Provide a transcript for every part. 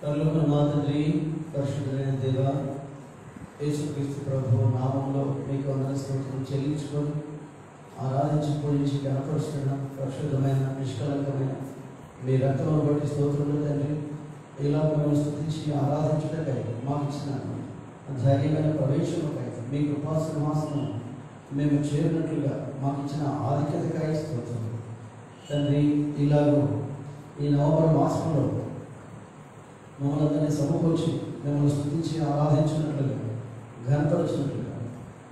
పరలోకమున మా తండ్రి, పరిశుద్ధుడైన దేవా, యేసుక్రీస్తు ప్రభువు నామములో మీకు వందన స్తోత్రం చెల్లించుకొని ఆరాధించి పూజించి కనపరుస్తున్న పరిశుద్ధమైన నిష్కలంకమైన మీ రక్తమును బట్టి స్తోత్రములు తండ్రి. ఇలా మేము స్తుతించి ఆరాధించుటకై మాకు ఇచ్చిన ధైర్యమైన ప్రవేశముకై మీ కృపా సింహాసనం మేము చేరినట్లుగా మాకు ఇచ్చిన ఆధిక్యతకై స్తోత్రం తండ్రి. ఇలాగూ ఈ నవంబర్ మాసంలో మమ్మల్ని అందరినీ సమకూర్చి మిమ్మల్ని స్తుతించి ఆరాధించినట్లుగా ఘనపరిచినట్లుగా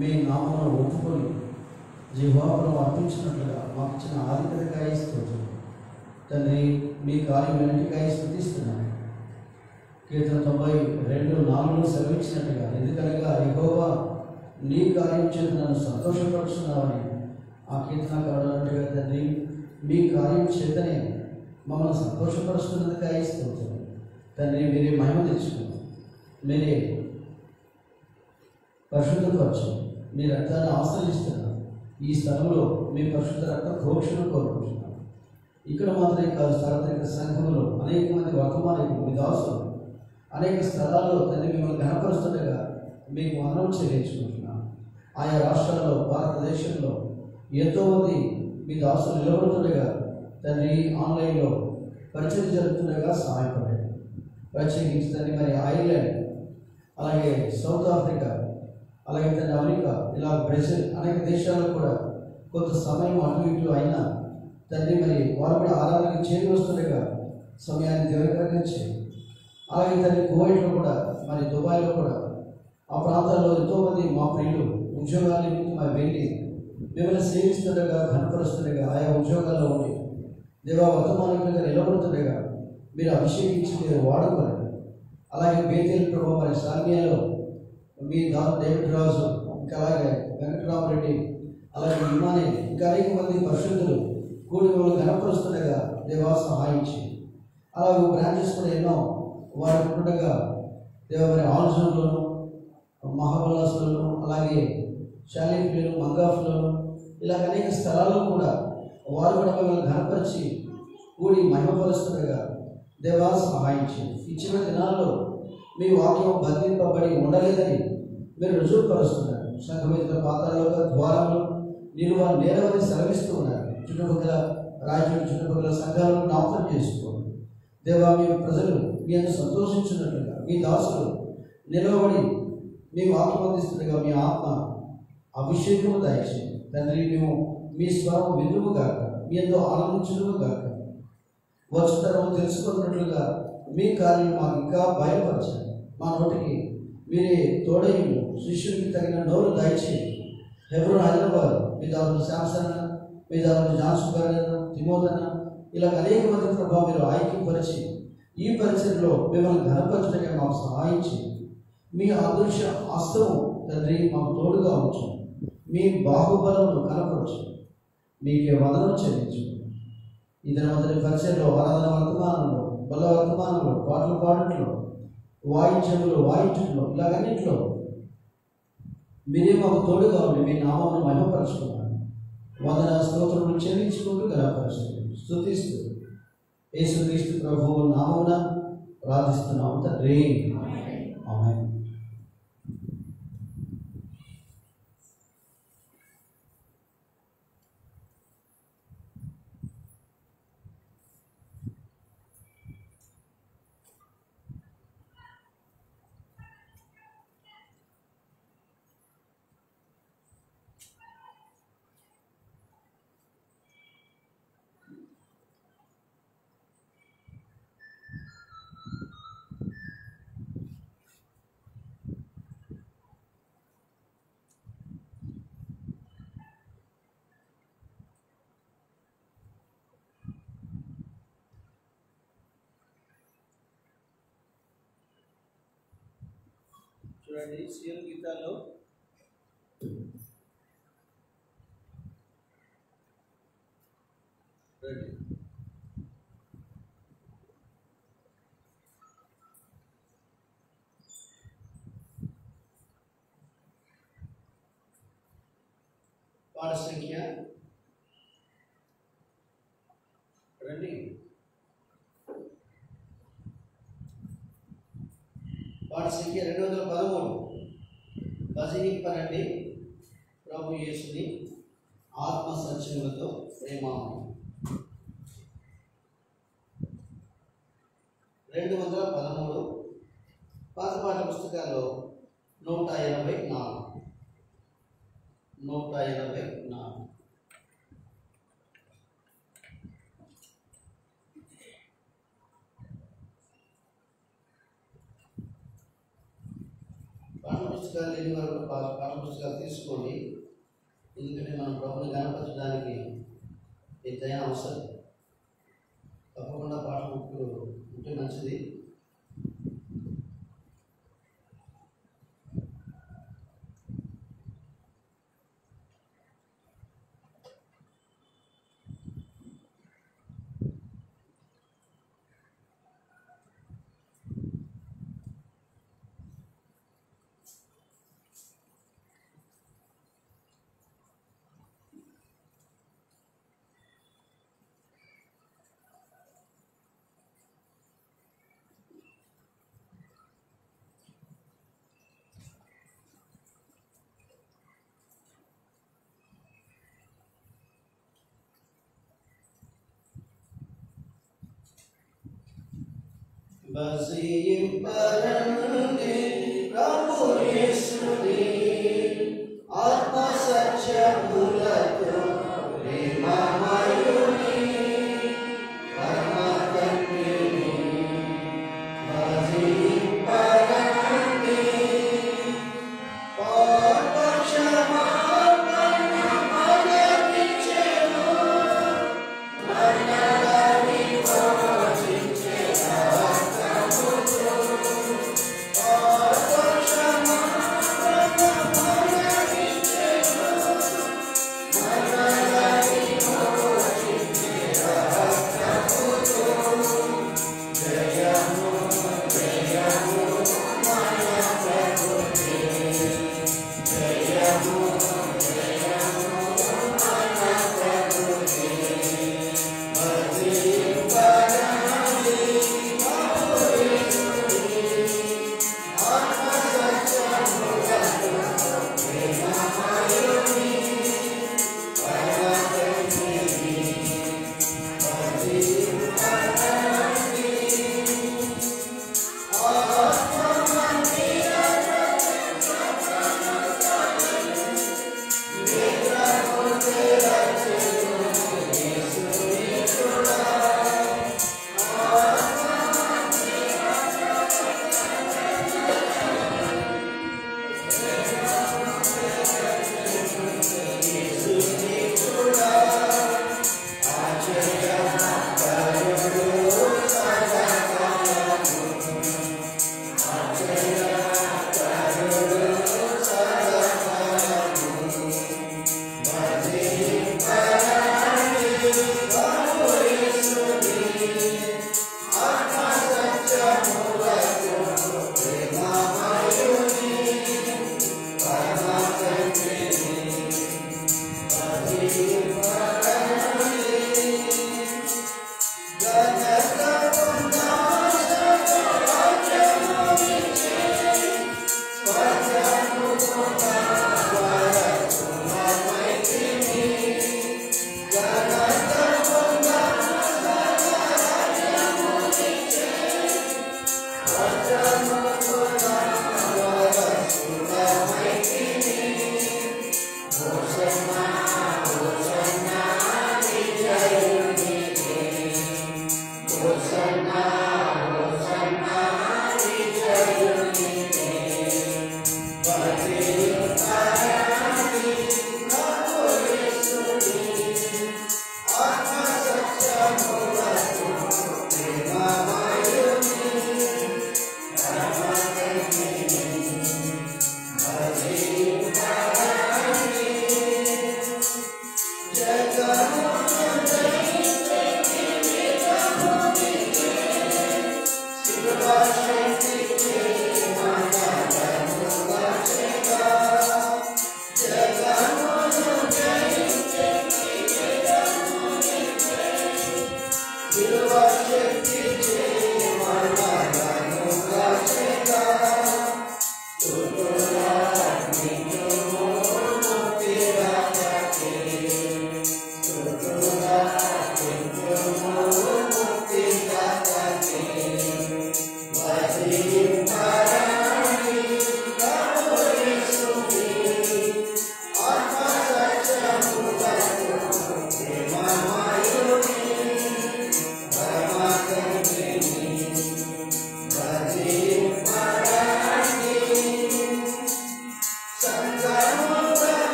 మీ నామమును ఒప్పుకొని జీవాలను అర్పించినట్లుగా మాకు ఇచ్చిన ఆధిక్యతకై స్తోత్రం తండ్రి. మీ కార్యం వెనటికై స్తుతిస్తున్నాను. కీర్తన 92:4 సెలవిచ్చినట్టుగా, ఎందుకనగా యెహోవా నీ కార్యం చేత నన్ను సంతోషపరుస్తున్నావని ఆ కీర్తనకారుడు అన్నట్టుగా తండ్రి, మీ కార్యం చేతనే మమ్మల్ని సంతోషపరుస్తున్నందుకై స్తోత్రం తండ్రి. మీరే మహిమ తెచ్చుకున్నారు, మీరే పరిశుద్ధపరచు, మీ రక్తాన్ని ఆశ్రయిస్తున్నారు. ఈ స్థలంలో మీ పరిశుద్ధ రక్త ప్రోక్షణ కోరుకుంటున్నాను. ఇక్కడ మాత్రమే కాదు, సార్వత్రిక సంఘంలో అనేక మంది వర్తమానికులు, మీ దాసులు అనేక స్థలాల్లో తండ్రి మిమ్మల్ని ఘనపరుస్తుండగా మీకు వందనం చెల్లించుకుంటున్నాను. ఆయా రాష్ట్రాల్లో, భారతదేశంలో ఎంతోమంది మీ దాసులు నిలబడుతుండగా తండ్రి, ఆన్లైన్లో పరిచయం జరుగుతుండగా సహాయపడండి. ప్రత్యేకించి తండ్రి మరి ఐర్లాండ్, అలాగే సౌత్ ఆఫ్రికా, అలాగే తండ్రి అమెరికా, ఇలా బ్రెజిల్ అనేక దేశాల్లో కూడా కొంత సమయం అటు ఇటు అయినా తండ్రి మరి వారు కూడా ఆరాధనకి చేరి వస్తుండగా సమయాన్ని దేవుడికరంగా చేయండి. అలాగే తండ్రి కువైట్లో కూడా, మరి దుబాయ్లో కూడా, ఆ ప్రాంతాల్లో ఎంతోమంది మా ప్రియులు ఉద్యోగాల నిమిత్తం మరి వెళ్ళి మిమ్మల్ని సేవిస్తుండగా ఘనపరుస్తుండగా ఆయా ఉద్యోగాల్లో ఉండి దేవా వర్తమానంగా నిలబడుతుండగా మీరు అభిషేకించి మీరు వాడుకోండి. అలాగే బేతేలు ప్రభు మరి సామ్యాలో మీ డేవిడ్ రాజు, ఇంకా అలాగే వెంకటరామరెడ్డి, అలాగే ఇమానే, ఇంకా అనేక మంది పరిశుద్ధులు కూడి మిమ్మల్ని ఘనపరుస్తుండగా దేవా సహాయించి, అలాగే బ్రాంచెస్ కూడా ఎన్నో వారి ఉండగా దేవ మరి ఆల్జోన్లోను, మహాబలాసులను, అలాగే షాలిఫ్లను, మంగాఫ్లను, ఇలాగ అనేక స్థలాల్లో కూడా వారు కూడా మిమ్మల్ని ఘనపరిచి కూడి మహిమపరుస్తుండగా దేవా సహాయించి, ఇచ్చిన దినాల్లో మీ వాక్యం బంధింపబడి ఉండలేదని మీరు రుజువుపరుస్తున్నారు. సంఘమిత్ర పాత్రలో ద్వారంలో నేను వారు నేరవని సెలవిస్తూ ఉన్నారు. చుట్టుపక్కల రాజ్యం, చుట్టుపక్కల సంఘాలను జ్ఞాపకం చేసుకోండి దేవా. మీ ప్రజలు మీ అందరూ సంతోషించినట్లుగా మీ దాసులు నిలవబడి మీ వాక్యం అందిస్తుండగా మీ ఆత్మ అభిషేకము దయచేయండి తండ్రి. మేము మీ స్వరం వినుము గాక, మీ ఎంతో ఆనందించును గాక, వచ్చి తరం తెలుసుకున్నట్లుగా మీ కార్యం మాకు ఇంకా బయలుపరచండి. మా నోటికి మీరే తోడయ్యు, శిష్యుడికి తగిన నోరు దయచేయండి. హెబ్రోన్ హైదరాబాద్ మీ దాని శాంసన్, మీ దాని జాన్సుబర్, తిమోదన, ఇలా అనేక మంది ప్రభావం మీరు ఐక్యపరిచి ఈ పరిచయంలో మిమ్మల్ని ఘనపరచడానికి మాకు సహాయించి మీ అదృశ్య హస్తము తండ్రి మాకు తోడుగా ఉంచు. మీ బాహుబలను కనపరచు. మీకే వందనం చెల్లించు. ఈ దినవంతరి పరిచయంలో, ఆరాధన వర్తమానంలో, బల వర్తమానంలో, పాటలు పాడట్లో, వాయించంలో, వాయించడంలో, ఇలాగన్నింటిలో మీరే మాకు తోడుగా ఉండి మీ నామమును మహిమపరచుకున్నాను. వందన స్తోత్రములు చెల్లించుకుంటూ ఘనపరచండి, స్తుతిస్తూ యేసుక్రీస్తు ప్రభువు నామమున ప్రార్థిస్తున్నాము తండ్రి, ఆమేన్. చూడండి, సీఎల్ గీతాల్లో పాట సంఖ్య రండి. సంఖ్య 213. భజనింపనండి ప్రభు యేసుని ఆత్మ సత్యములతో ప్రేమ. 213 పాత పాట పుస్తకాల్లో 184. పాఠ పుస్తకాలు లేని వారు పాఠ పుస్తకాలు తీసుకోండి. ఎందుకంటే మనం ప్రభుని గణపరచడానికి ఎంతైనా అవసరం. తప్పకుండా పాఠ బుక్కులు ఉంటే మంచిది. భజనింపనండి ప్రభు యేసుని ఆత్మ సత్యములతో ప్రేమమయుని పరమ తండ్రిని. భజనింపనండి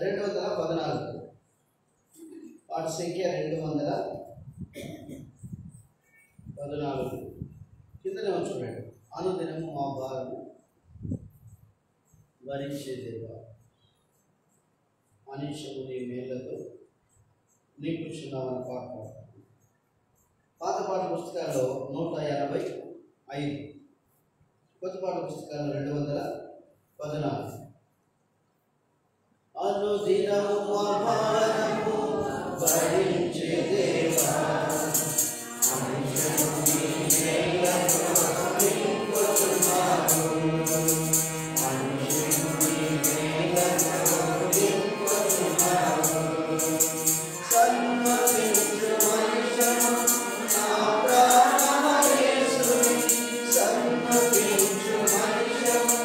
214 పాట సంఖ్య 214 కిందనే ఉంచుకోండి. అనుదినము మా భారము భరించే దేవా, అనిశము నీ మేళ్లతో నీకుచున్నామని పాట పాడుతాను. పాత పాట పుస్తకాల్లో 185, కొత్త పాట పుస్తకాల్లో 214. అనుదినము మా భారము భరించే దేవా, అనిశము నీ మేళ్లతో నీకుచున్నాము, అనిశము నీ మేళ్లతో నీకుచున్నాము. సన్మతించు మనిషము నా ప్రాణమ యేసుని, సన్మతించు మనిషము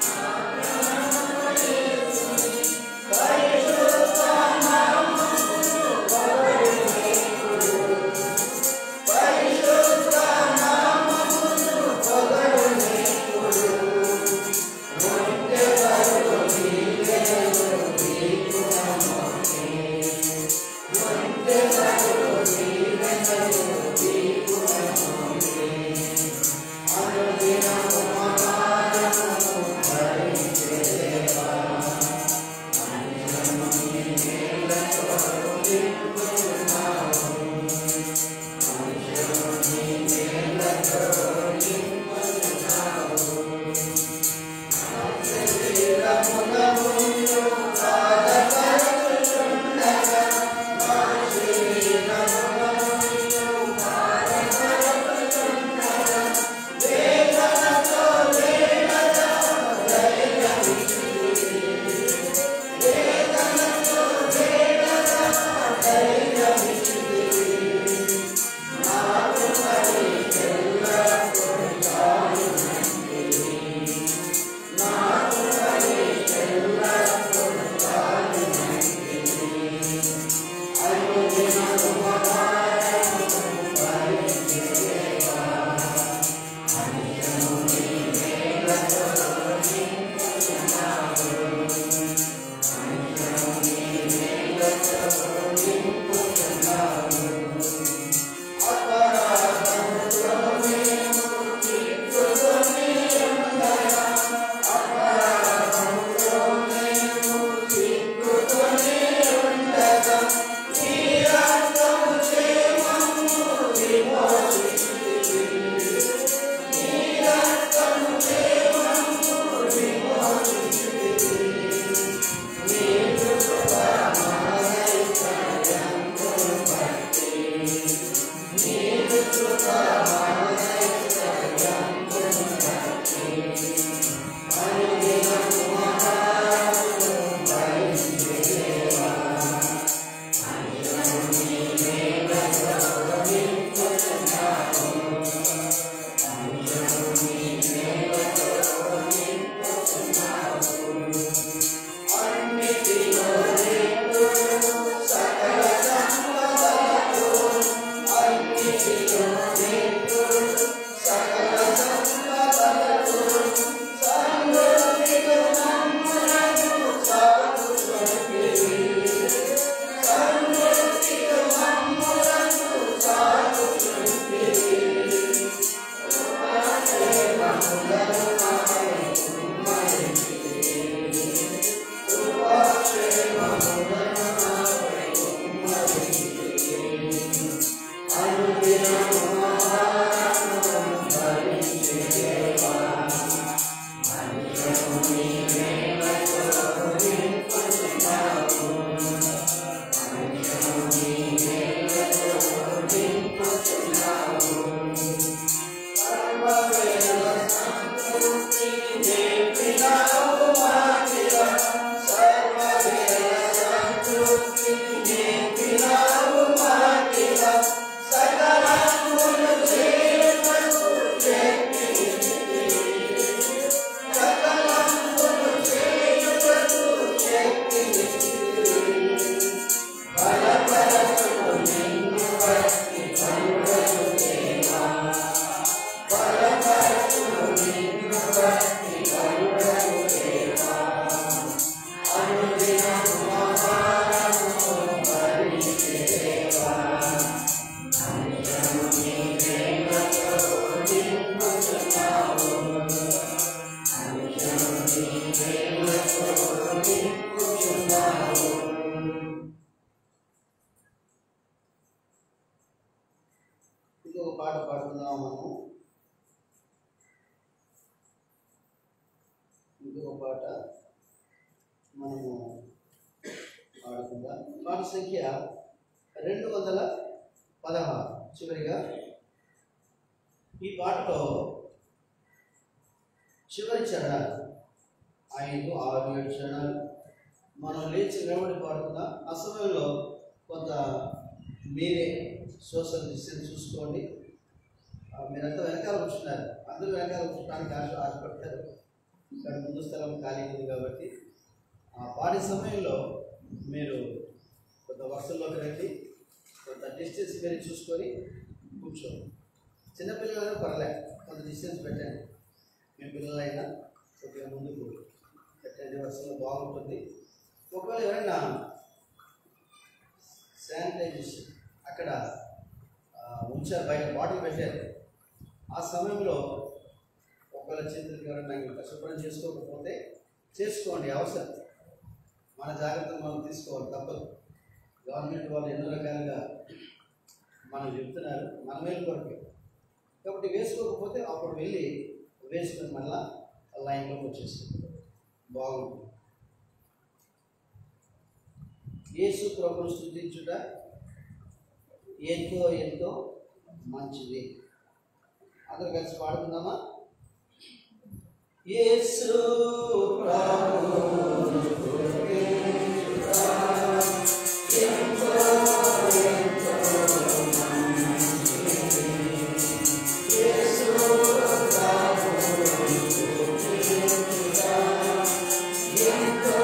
నా ప్రాణమ యేసుని, పరిశుద్ధ నామమును పొగడునేకుడు, పరిశుద్ధ నామమును పొగడునేకుడు. మొట్టెవరు నీవెను నీకునమోనే, మొట్టెవరు నీవెను నీకునమోనే. అనుదినము మా భారము భరించే దేవా, అనిశము నీ మేళ్లతో నింపుచున్నావు, అనిశము నీ మేళ్లతో నింపుచున్నావు. నా శరీరమునమును బాధపరచుచుండగా, నా శరీరమునమును బాధపరచుచుండగా, వేదనతో వేడగా ధైర్యమిచ్చితివి, వేదనతో వేడగా ధైర్యమిచ్చితివి. నాకు పరిచెల్లప్పుడు చాలునంటివి, నాకు పరిచెల్లప్పుడు చాలునంటివి. అనుదినము మా భారము భరించే దేవా, అనిశము నీ మేళ్లతో నింపుచున్నావు, అనిశము నీ మేళ్లతో నింపుచున్నావు. అపరాధముతో మేము చిక్కుకొని ఉండగా, అపరాధముతో మేము చిక్కుకొని ఉండగా, నీ రక్తము చే మమ్ము విమోచించితివి, నీ రక్తము చే మమ్ము విమోచించితివి. నీ కృప మహైశ్వర్యమును బట్టి, నీ కృప మహైశ్వర్యమును బట్టి. అనుదినము మా భారము భరించే దేవా, అనిశము నీ మేళ్లతో నింపుచున్నావు, అనిశము నీ మేళ్లతో నింపుచున్నావు. అన్నిటిలో దేవుడు సకల సంపదలతో, అన్నిటిలో దేవుడు సకల సంపదలతో, సమృద్ధితో మమ్ములను సాకుచుంటివి, సమృద్ధితో మమ్ములను సాకుచుంటివి. కృపాక్షేమములను మాపై కుమ్మరించితివి, కృపాక్షేమములను మాపై కుమ్మరించితివి. అనుదినము మా భారము భరించే దేవా, అనిశము నీ మేళ్లతో నింపుచున్నావు, అనిశము నీ మేళ్లతో నింపుచున్నావు. సర్వవేళ సంతృప్తి నేర్పినావు మాకిలా, సర్వవేళ సంతృప్తి నేర్పినావు మాకిలా. సకలమును చేయుటకు శక్తినిచ్చితివి, సకలమును చేయుటకు శక్తినిచ్చితివి. బలపరచును నిన్ను బట్టి కరుణను దేవా, బలపరచును నిన్ను బట్టి కరుణను దేవా. అనుదినము మా ఇంకొక పాట పాడుకుందాం మనము. ఇంకొక పాట మనము పాడుకుందాం. పాట సంఖ్య 216. చివరిగా ఈ పాటలో చివరి చరణాలు 5, 6, 7 చరణాలు మనం లేచి నిలబడి పాడుకుందాం. ఆ సమయంలో కొంత మీరే సోషల్ డిస్టెన్స్ చూసుకోండి. మీరంతా వెనకాల కూర్చున్నారు, అందరూ వెనకాల కూర్చోడానికి ఆశపడతారు. ఇక్కడ ముందు స్థలం ఖాళీ ఉంది కాబట్టి పాడే సమయంలో మీరు కొంత వరుసల్లోకి రండి, కొంత డిస్టెన్స్ మీరు చూసుకొని కూర్చోండి. చిన్నపిల్లలైనా పర్లేదు, కొంత డిస్టెన్స్ పెట్టండి. మీ పిల్లలైనా కొద్దిగా ముందుకు పెట్టండి, వరుసలో బాగుంటుంది. ఒకవేళ ఎవరైనా శానిటైజేషన్ అక్కడ ఉంచారు, బయట బాటిల్ పెట్టారు, ఆ సమయంలో ఒకవేళ చేతులకి ఎవరైనా ఇంకా శుభ్రం చేసుకోకపోతే చేసుకోండి, అవసరం. మన జాగ్రత్తలు మనం తీసుకోవాలి, తప్పదు. గవర్నమెంట్ వాళ్ళు ఎన్నో రకాలుగా మనం చెప్తున్నారు, మన మేలు కొరకే. కాబట్టి వేసుకోకపోతే అప్పుడు వెళ్ళి వేసుకొని మళ్ళా లైన్లోకి వచ్చేస్తుంది, బాగుంటుంది. యేసు ప్రభువును స్తుతించుట ఎంతో ఎంతో మంచిది. అందరూ కలిసి పాడుకుందామా? యేసు ప్రభువును స్తుతించుట ఎంతో ఎంతో మంచిది. యేసు ప్రభువును స్తుతించుట ఎంతో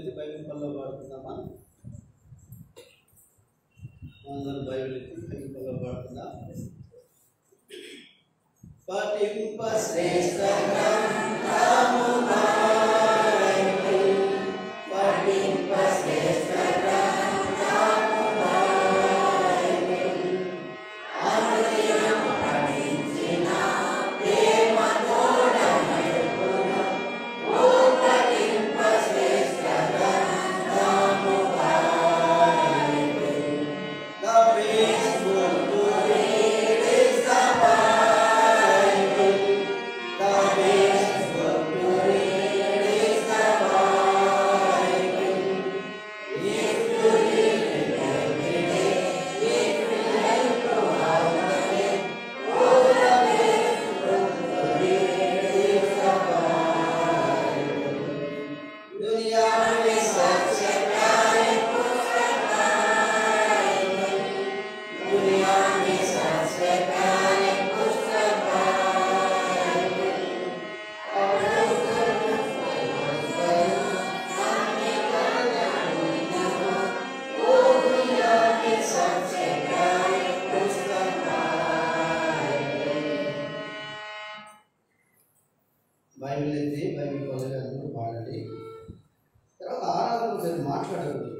ఎత్తి బైబిల్ పనిలో పాడుతుందామా? అందరూ బైబిల్ ఎత్తి బైబిల్ పనిలో పాడుతుందాం. పఠింప శ్రేష్ఠ గ్రంథము బైబిల్, పఠింప శ్రేష్ఠ గ్రంథము బైబిల్, అనుదినం పఠించిన ప్రేమ తోడ నడుపును, ఓ పఠింప శ్రేష్ఠ గ్రంథము Bible. The best book to read is the Bible. The best book to read is the Bible. If you read it every day, it will help you out again. Oh, the best book to read is the Bible. दुनिया में सबसे प्यारे पुस्तक Bible, दुनिया में सबसे प्यारे पुस्तक बाइबल। और हमने वो दुनिया में सबसे प्यारे पुस्तक बाइबल। బైబిల్ ఎత్తి బైబిల్ పదవి పాడండి. తర్వాత ఆరాధన గురించి మాట్లాడకూడదు.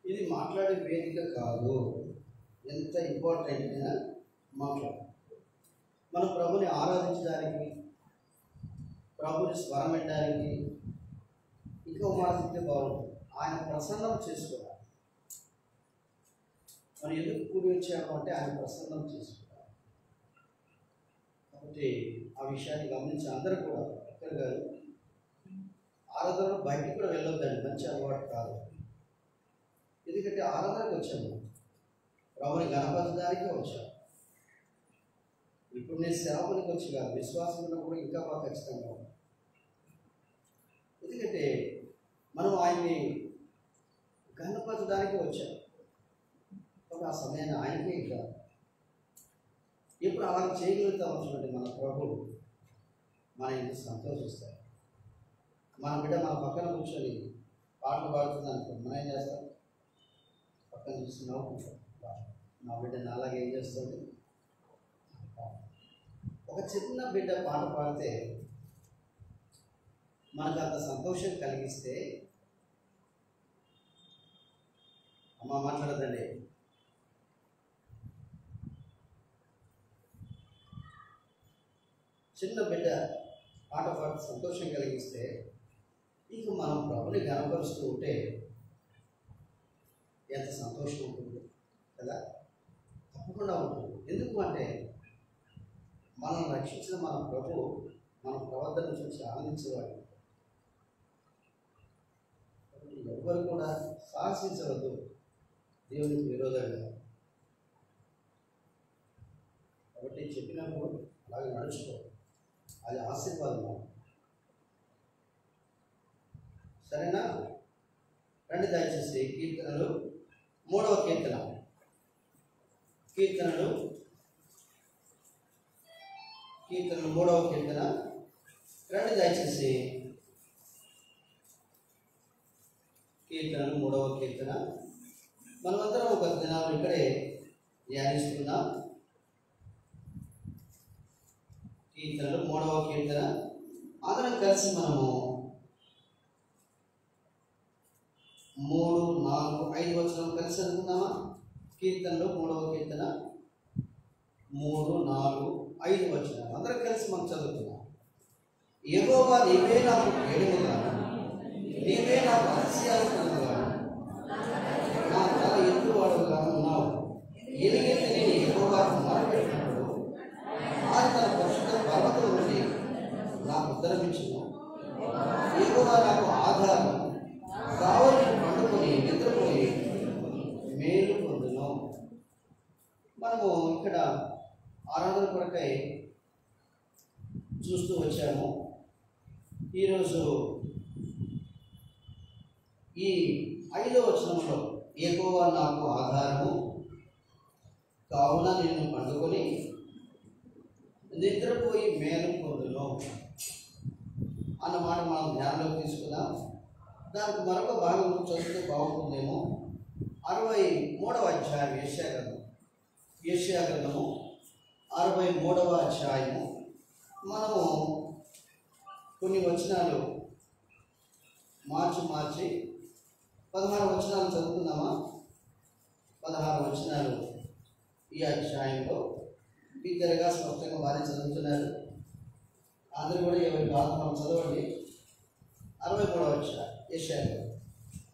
ఇది మాట్లాడే వేదిక కాదు. ఎంత ఇంపార్టెంట్ అయినా మాట్లాడాలి. మనం ప్రభుని ఆరాధించడానికి, ప్రభుని స్వరం వినడానికి ఇంకో మాట చెప్తే బాగుంటుంది. ఆయన ప్రసన్నం చేసుకోవాలి. మనం ఎందుకు కూడి వచ్చాము అంటే ఆయన ప్రసన్నం చేసుకోవాలి. కాబట్టి ఆ విషయాన్ని గమనించి అందరూ కూడా ఎక్కడ గారు ఆరాధనలో బయటికి కూడా వెళ్ళొద్దండి. మంచి అలవాటు కాదు. ఎందుకంటే ఆరాధనకు వచ్చాము, ప్రభుని గణపరచడానికే వచ్చాము. ఇప్పుడు నేను సేవకునికి వచ్చి కాదు, విశ్వాసం ఉన్నప్పుడు ఇంకా బాగా ఖచ్చితంగా ఉంది. ఎందుకంటే మనం ఆయన్ని గణపరచడానికి వచ్చాము. ఒక ఆ సమయాన్ని ఆయనకే కాదు. ఎప్పుడు అలా చేయగలుగుతాం చూడండి, మన ప్రభు మన ఇంత సంతోషిస్తారు. మన బిడ్డ మన పక్కన కూర్చొని పాటలు పాడుతుంది అనుకో, మనం ఏం చేస్తాం? పక్కన చూసి నవ్వుకుంటాం. నా బిడ్డ నాలాగే ఏం చేస్తుంది? ఒక చిన్న బిడ్డ పాట పాడితే మనకు అంత సంతోషం కలిగిస్తే, అమ్మ మాట్లాడదండి, చిన్న బిడ్డ పాట పాడి సంతోషం కలిగిస్తే ఇక మనం ప్రభుని గణపరుస్తూ ఉంటే ఎంత సంతోషం ఉంటుంది కదా? తప్పకుండా ఉంటుంది. ఎందుకు అంటే మనం రక్షించిన మన ప్రభు మన ప్రవర్తన చూసి ఆనందించేవాడు. ఎవరు కూడా సాహసించవద్దు దేవునికి విరోధంగా. కాబట్టి చెప్పినప్పుడు అలాగే నడుచుకో, అది ఆశీర్వాదం. సరేనా? రండి దయచేసి కీర్తనలు 3వ కీర్తన, కీర్తనలు 3వ కీర్తన. రండి దయచేసి కీర్తనలు 3వ కీర్తన. మనమందరం ఒక దినాలు ఇక్కడే ధ్యానిస్తున్నాం. కీర్తనలు 3వ కీర్తన అందరం కలిసి మనము 3, 4, 5 వచనం కలిసి అనుకుందామా? కీర్తనలు 3వ కీర్తన 3, 4, 5 వచనాలు అందరం కలిసి మనం చదువుతున్నాం. యెహోవా నీవే నాకు కేడముగాను, నీవే నాకు అతిశయాస్పదముగాను, నా తల ఎత్తువాడుగాను ఉన్నావు. ఎలుగెత్తి నేను యెహోవాకు మొరపెట్టినప్పుడు ఆయన తన పరిశుద్ధ పర్వతం నుండి నాకు ఉత్తరమిచ్చును. యెహోవా నాకు ఆధారం, కావలిని పండుకొని నిద్రపోయి మేలు పొందును. మనము ఇక్కడ ఆరాధన కొరకై చూస్తూ వచ్చాము. ఈరోజు ఈ 5వ వచనంలో యెహోవా నాకు ఆధారము, కావున నిన్ను పండుకొని నిద్రపోయి మేలు పొందును అన్నమాట మనం ధ్యానంలోకి తీసుకుందాం. దానికి మరొక భాగం చదివితే బాగుంటుందేమో. 63వ అధ్యాయం యెషయా గ్రంథము 63వ అధ్యాయము. మనము కొన్ని వచనాలు మార్చి 16 వచనాలు చదువుకుందామా? 16 వచనాలు ఈ అధ్యాయంలో బిగ్గరగా స్పష్టంగా వారే చదువుతున్నారు. అందరూ కూడా ఎవరి బాధ చదవండి. 63వ అధ్యాయం యెషయా.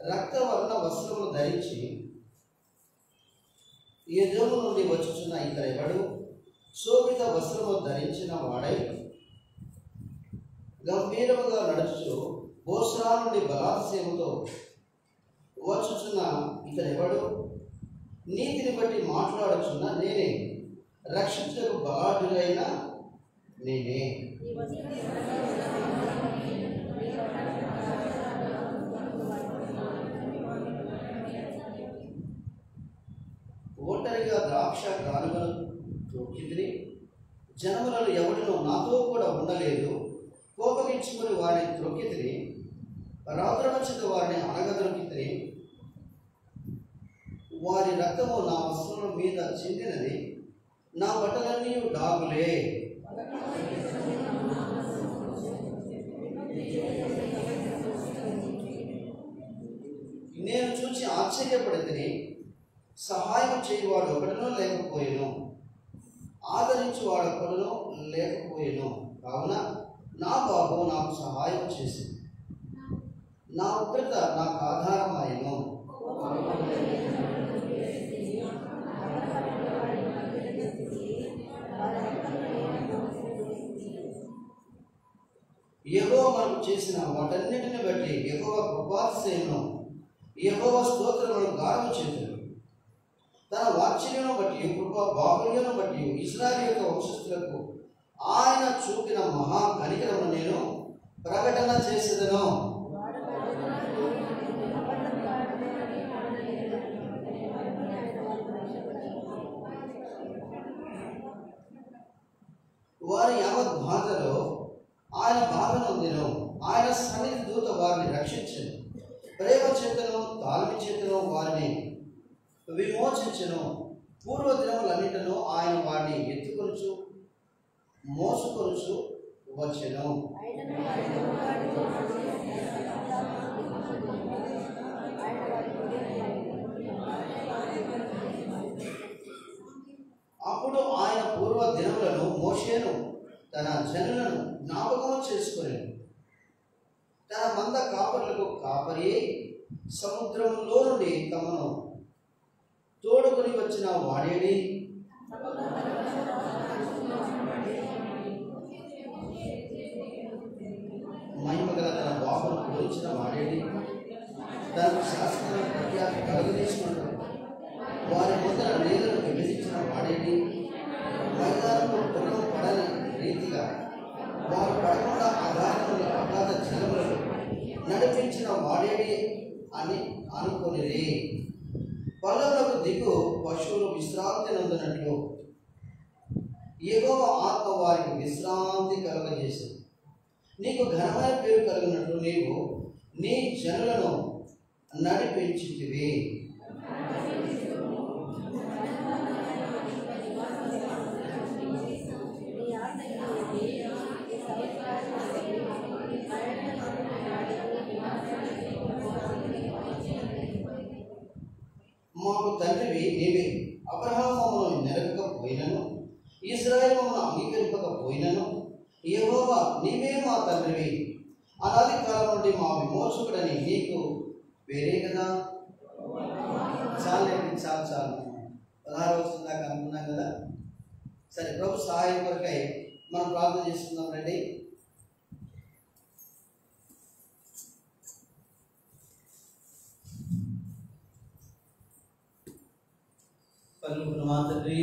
రక్తవర్ణ వస్త్రములు ధరించి ఎదోము నుండి వచ్చుచున్న ఇతడెవడు? శోభిత వస్త్రము ధరించిన వాడై గంభీరముగా నడుచు బోస్రా నుండి బలాత్సేముతో వచ్చుచున్న ఇతడెవడు? నీతిని బట్టి మాట్లాడుచున్న నేనే, రక్షించకు బలాఢ్యుడైన నేనే. ఒంటరిగా ద్రాక్ష గానుగను త్రొక్కితిని, జనములను ఎవడునూ నాతో కూడా ఉండలేదు. కోపగించుకుని వారిని త్రొక్కితిని, రాత్రవచ్చిత వారిని అనగదొరికితిని. వారి రక్తము నా వస్త్రముల మీద చిందినది, నా బట్టలన్నీ డాగులే. నేను చూచి ఆశ్చర్యపడితిని. సహాయం చేయువాడు ఒకడునో లేకపోయెను, ఆదరించువాడు ఒకడునో లేకపోయెను. కావున నా బాబు నాకు సహాయం చేసింది, నా ఉగ్రత నాకు ఆధారమాయను. యెహోవా మనకు చేసిన వాటన్నిటిని బట్టి యెహోవా కృపాతిశయమును, యెహోవా స్తోత్రములను గానము చేతులు. తన వాత్సల్యమును బట్టి, కృపా బాహుళ్యమును బట్టి ఇశ్రాయేలు యొక్క వంశస్థులకు ఆయన చూపిన మహా కనికరమును నేను ప్రకటన చేసేదను. వారి యావత్ బాధలో ఆయన బాధ నొందెను. ఆయన సన్నిధి దూత వారిని రక్షించెను. ప్రేమ చేతను తాల్మి చేతను వారిని విమోచించెను. పూర్వ దినములన్నిటిలో ఆయన వారిని ఎత్తుకొనుచు మోసుకొనుచు వచ్చెను. అప్పుడు ఆయన పూర్వ దినములను మోషేను తన జనులను జ్ఞాపకం చేసుకుని, తన మంద కాపరులకు కాపరి సముద్రంలో నుండి తమను తోడుకొని వచ్చిన వాడేడి? మహిమగల తన బాబును పోల్చిన వాడేడి? తనకు శాస్త్ర ప్రఖ్యాతి కలుగజేసుకుంటాడు. వారి ముందర నీళ్లను విభజించిన వాడేడి? మైదానంలో పుణ్యం పడని రీతిగా వారు పడకుండా అగాధ జలములను నడిపించిన వాడేడి అని అనుకునేది. పొలములకు దిగు పశువులు విశ్రాంతి నందునట్లు యెహోవా ఆత్మ వారికి విశ్రాంతి కలుగజేసింది. నీకు ఘనమైన పేరు కలిగినట్లు నీవు నీ జనులను నడిపించితివి. మాకు తండ్రివి నీవే. అబ్రహాము మమ్మల్ని నెరవేర్చకపోయినను, ఇశ్రాయేలు మమ్మల్ని అంగీకరింపకపోయినను, యెహోవా నీవే మా తండ్రివి. అనాది కాలం నుండి మా విమోచకుడని నీకు పేరే కదా. చాలు 16 వస్తుంది దాకా అనుకున్నాం కదా. సరే, ప్రభు సహాయం కొరకై మనం ప్రార్థన చేసుకుందాం రండి. పలుకున్న మా తండ్రి,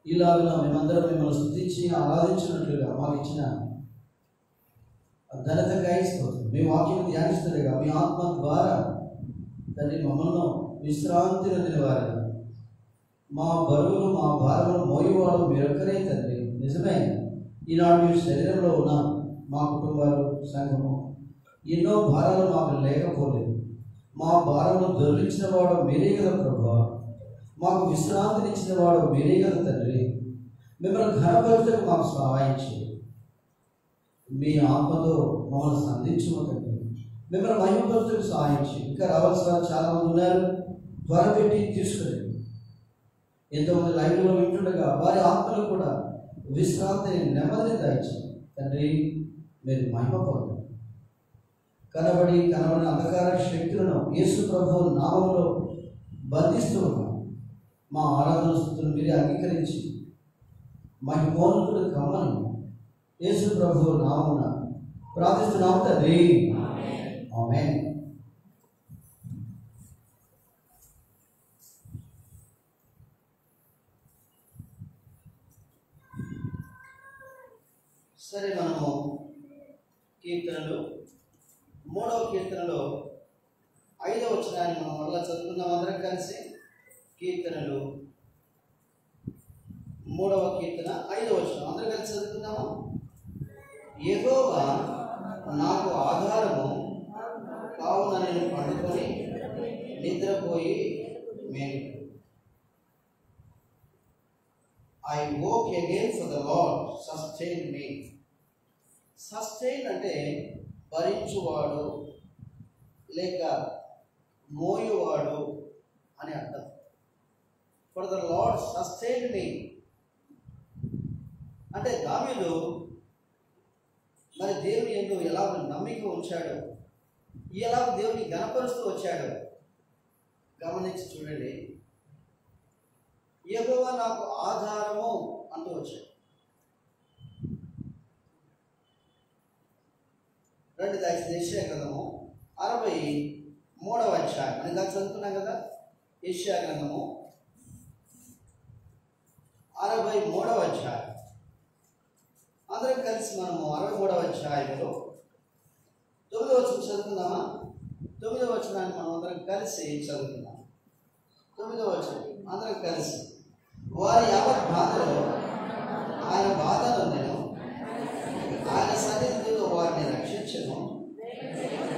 ఇలాగా మేమందరం మిమ్మల్ని స్తుతించి ఆరాధించినట్లుగా మాకు ఇచ్చిన ఘనతకై స్తోత్రం. మీ వాక్యం ధ్యానిస్తుండగా మీ ఆత్మ ద్వారా తండ్రి మమ్మల్ని విశ్రాంతి నొందిన వారిని, మా బరువులు మా భారములు మోయేవాడు మీరొక్కరే తండ్రి. నిజమే, ఈనాడు మీ శరీరంలో ఉన్న మా కుటుంబాలు, సంఘము ఎన్నో భారాలు మాకు లేకపోలేదు. మా భారమును దొరికించిన వాడు మీరే కదా ప్రభువా. మాకు విశ్రాంతినిచ్చిన వాడు మీరే కదా తండ్రి. మిమ్మల్ని ఘనపరచుటకు మాకు సహాయం చేయండి. మీ ఆత్మతో మమ్మల్ని సంధించము తండ్రి. మిమ్మల్ని మహిమపరచుటకు సహాయం చేయండి. ఇంకా రావాల్సిన వారు చాలామంది ఉన్నారు, త్వరపెట్టి తీసుకురండి. ఎంతోమంది లైవ్లో వింటుండగా వారి ఆత్మలు కూడా విశ్రాంతిని, నెమ్మదిని దాయించండి తండ్రి. మీరు మహిమ పొందండి. కనబడిన అంధకార శక్తులను యేసు ప్రభువు నామములో బంధిస్తూ ఉన్నాం. మా ఆరాధన స్తుతులు మీరే అంగీకరించి మహిమోన్నతుడు కమ్మని యేసు ప్రభువు నామమున ప్రార్థిస్తున్నాము తండ్రి. ఆమేన్. సరే, మనము కీర్తనలు 3వ కీర్తనలో 5వ వచనాన్ని మనం మళ్ళా చదువుకుందాం అందరం కలిసి. కీర్తనలు 3వ కీర్తన 5వ వచనం అందరం కలిసి చదువుకుందాము. యెహోవా నాకు ఆధారము, కావున నేను పండుకొని నిద్రపోయి మేలు. I woke again for the Lord sustained me. Sustain అంటే భరించువాడు లేక మోయువాడు అని అర్థం. ఫర్ ద లార్డ్ సస్టైన్డ్ మీ అంటే దావీదు మరి దేవుని యందు ఎలా నమ్మిక ఉంచాడు, ఎలా దేవుని ఘనపరుస్తూ వచ్చాడు గమనించి చూడండి. యెహోవా నాకు ఆధారము అంటూ వచ్చాడు. రెండు దయచేసి యెషయా గ్రంథము 63వ అధ్యాయం అని దాకా చదువుతున్నాం కదా. యెషయా గ్రంథము 63వ అధ్యాయం అందరం కలిసి మనము 63వ అధ్యాయంలో 9వ వచనం చదువుకుందామా. 9వ వచనాన్ని మనం అందరం కలిసి చదువుకుందాం. 9వ వచనం అందరం కలిసి. వారి యావత్ బాధలో ఆయన బాధను నేను ఆయన సన్నిధిలో వారిని రక్షించను.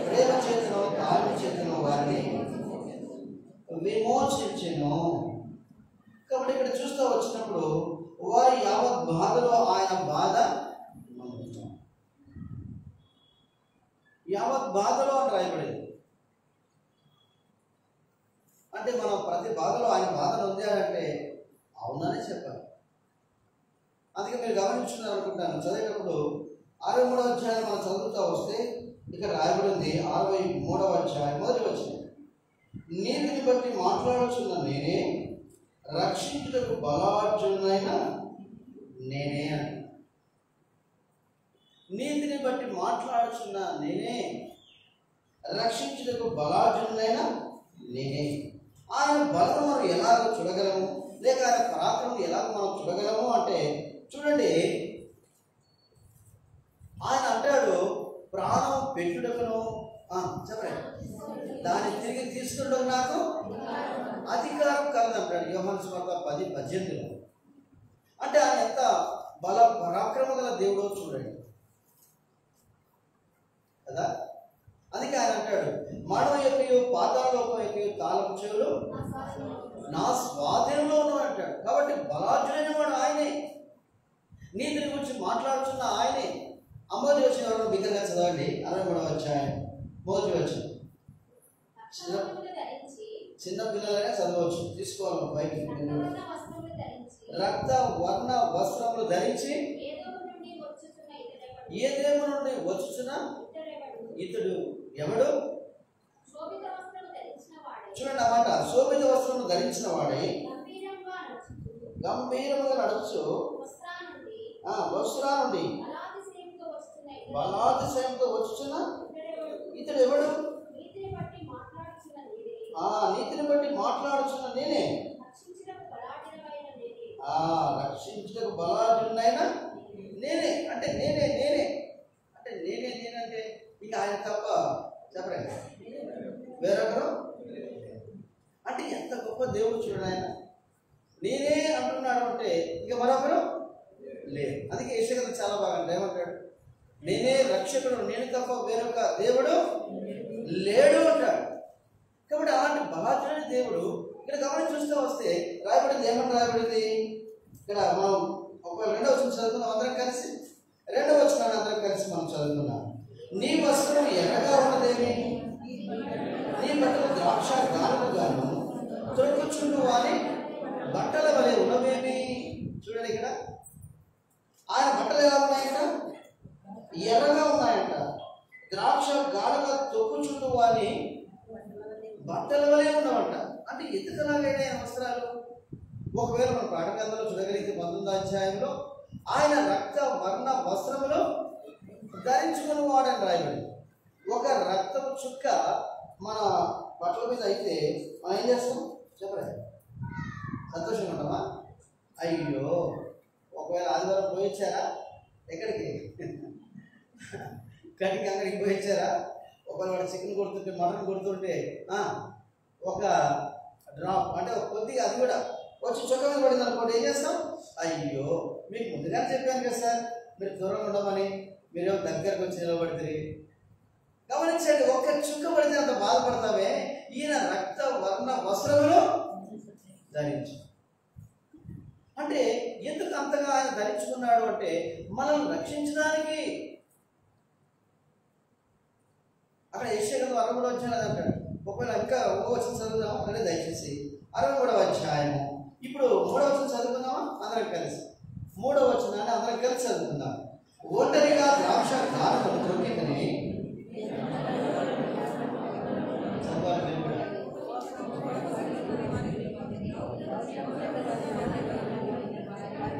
ప్రేమ చేతను తాను చేతను వారిని విమోచించెను. కాబట్టి ఇక్కడ చూస్తూ వచ్చినప్పుడు వారి యావత్ బాధలో ఆయన బాధ, యావత్ బాధలో అని రాయబడింది. అంటే మనం ప్రతి బాధలో ఆయన బాధను పొందాడంటే అవుననే చెప్పాలి. అందుకే మీరు గమనించున్నారు అనుకుంటాను. చదివేటప్పుడు 63వ అధ్యాయం మనం చదువుతూ వస్తే ఇక్కడ రాయబడింది 63వ అధ్యాయం మొదటి వచనం. నీతిని బట్టి మాట్లాడుచున్న నేనే, రక్షించుటకు బలార్జునైన నేనే అని. నీతిని బట్టి మాట్లాడుచున్న నేనే, రక్షించుటకు బలార్జునైన నేనే. ఆయన బలం మనం ఎలాగో చూడగలము, లేక ఆయన పరాక్రమం ఎలాగో మనం చూడగలము అంటే చూడండి, ఆయన అంటాడు ప్రాణం పెట్టుటకును చెప్పండి దాన్ని తిరిగి తీసుకున్నట్టు నాకు అధికారం కలదంటాడు యోహాను సువార్త 10:18. అంటే ఆయన ఎంత బల పరాక్రమ గల దేవుడో చూడండి కదా. అందుకే ఆయన అంటాడు మరణం యొక్క పాతాళలోకం యొక్క తాళపు చెవులు నా స్వాధీనంలో ఉన్నాడు అంటాడు. కాబట్టి బలార్జునైన వాడు ఆయనే, నీతిని గురించి మాట్లాడుతున్న ఆయనే. అమ్మోది వచ్చిన వాడు బిగ్గరగా చదవండి. 63వ అధ్యాయం మొదటి వచనం. చిన్న పిల్లలనే చదవచ్చు, తీసుకోవాలి పైకి. రక్త వర్ణ వస్త్రములు ధరించి ఏ దేవుని నుండి వచ్చుచున్న ఇతడు ఎవడు? చూడండి అన్నమాట, శోభిత వస్త్రములు ధరించిన వాడే గంభీరముగా నడుచు వస్త్రా నుండి బలాతిశయంతో వచ్చుచున్న ఇతడు ఎవడు? నీతిని బట్టి మాట్లాడుచున్న నేనే, రక్షించుటకు బలార్జునైన నేనే. అంటే నేనే అంటే నేనంటే ఇక ఆయన తప్ప చెప్పండి వేరొకరు. అంటే ఎంత గొప్ప దేవుడు చూడండి. ఆయన నేనే అంటున్నాడు అంటే ఇక మరొకరు లేదు. అందుకే యెషయా చాలా బాగా అంటే ఏమంటాడు, నేనే రక్షకుడు, నేను తప్ప వేరొక దేవుడు లేడు అంటాడు. కాబట్టి అలాంటి బలాఢ్యుడైన దేవుడు ఇక్కడ గమనించి చూస్తూ వస్తే రాయబడింది ఏమని రాయబడింది ఇక్కడ. మనం ఒకవేళ 2వ వచనం చదువుకున్నాం అందరం కలిసి. 2వ వచనాన్ని అందరం కలిసి మనం చదువుకున్నాం. నీ వస్త్రం ఎర్రగా ఉన్నదేమి, నీ బట్టలు ద్రాక్ష గానుగాను తొడుగుచుండు వారి బట్టల వలె ఉన్నవేమి. చూడండి ఇక్కడ ఆయన బట్టలు ఎలా ఉన్నాయంట, ఎర్రగా ఉన్నాయంట. ద్రాక్ష గానుగా తొక్కుచుండు వారి బట్టల వలె ఉన్నవంట. అంటే ఎందుకలాగైనా ఆయన వస్త్రాలు? ఒకవేళ మన పాఠకంలో చూడగలిగితే 19వ అధ్యాయంలో ఆయన రక్త వర్ణ వస్త్రములు ధరించుకుని వాడని రాయబడి. ఒక రక్తపు చుక్క మన బట్టల మీద అయితే మనం ఏం చేస్తాం చెప్పలే? సంతోషంగా ఉంటామా? అయ్యో ఒకవేళ ఆదివారం పోయించారా ఎక్కడికి, కడికి అక్కడికి పోయించారా? ఒకవేళ వాడు చికెన్ కొడుతుంటే మటన్ కొడుతుంటే ఒక డ్రాప్ అంటే ఒక కొద్దిగా అది కూడా వచ్చి చుక్క మీద పడింది అనుకోండి, ఏం చేస్తాం? అయ్యో మీకు ముందుగానే చెప్పాను కదా సార్ మీరు దూరంగా ఉండమని, మీరేమో దగ్గరకు వచ్చి నిలబడితే. గమనించండి, ఒక్క చుక్క పడితే అంత బాధపడతామే. ఈయన రక్త వర్ణ వస్త్రములు ధరించు అంటే ఎందుకు అంతగా ఆయన ధరించుకున్నాడు అంటే మనల్ని రక్షించడానికి. అక్కడ యెషయా 63వ అధ్యాయం అంటాడు. ఒకవేళ ఇంకా వచ్చిన చదువుదామా అంటే దయచేసి 63వ అధ్యాయము. ఇప్పుడు 3వ వచనం చదువుకుందామా అందరం కలిసి. 3వ వచనాన్ని అందరం కలిసి చదువుకుందాం. ఒంటరిగా ద్రాక్ష గానుగను త్రొక్కిందని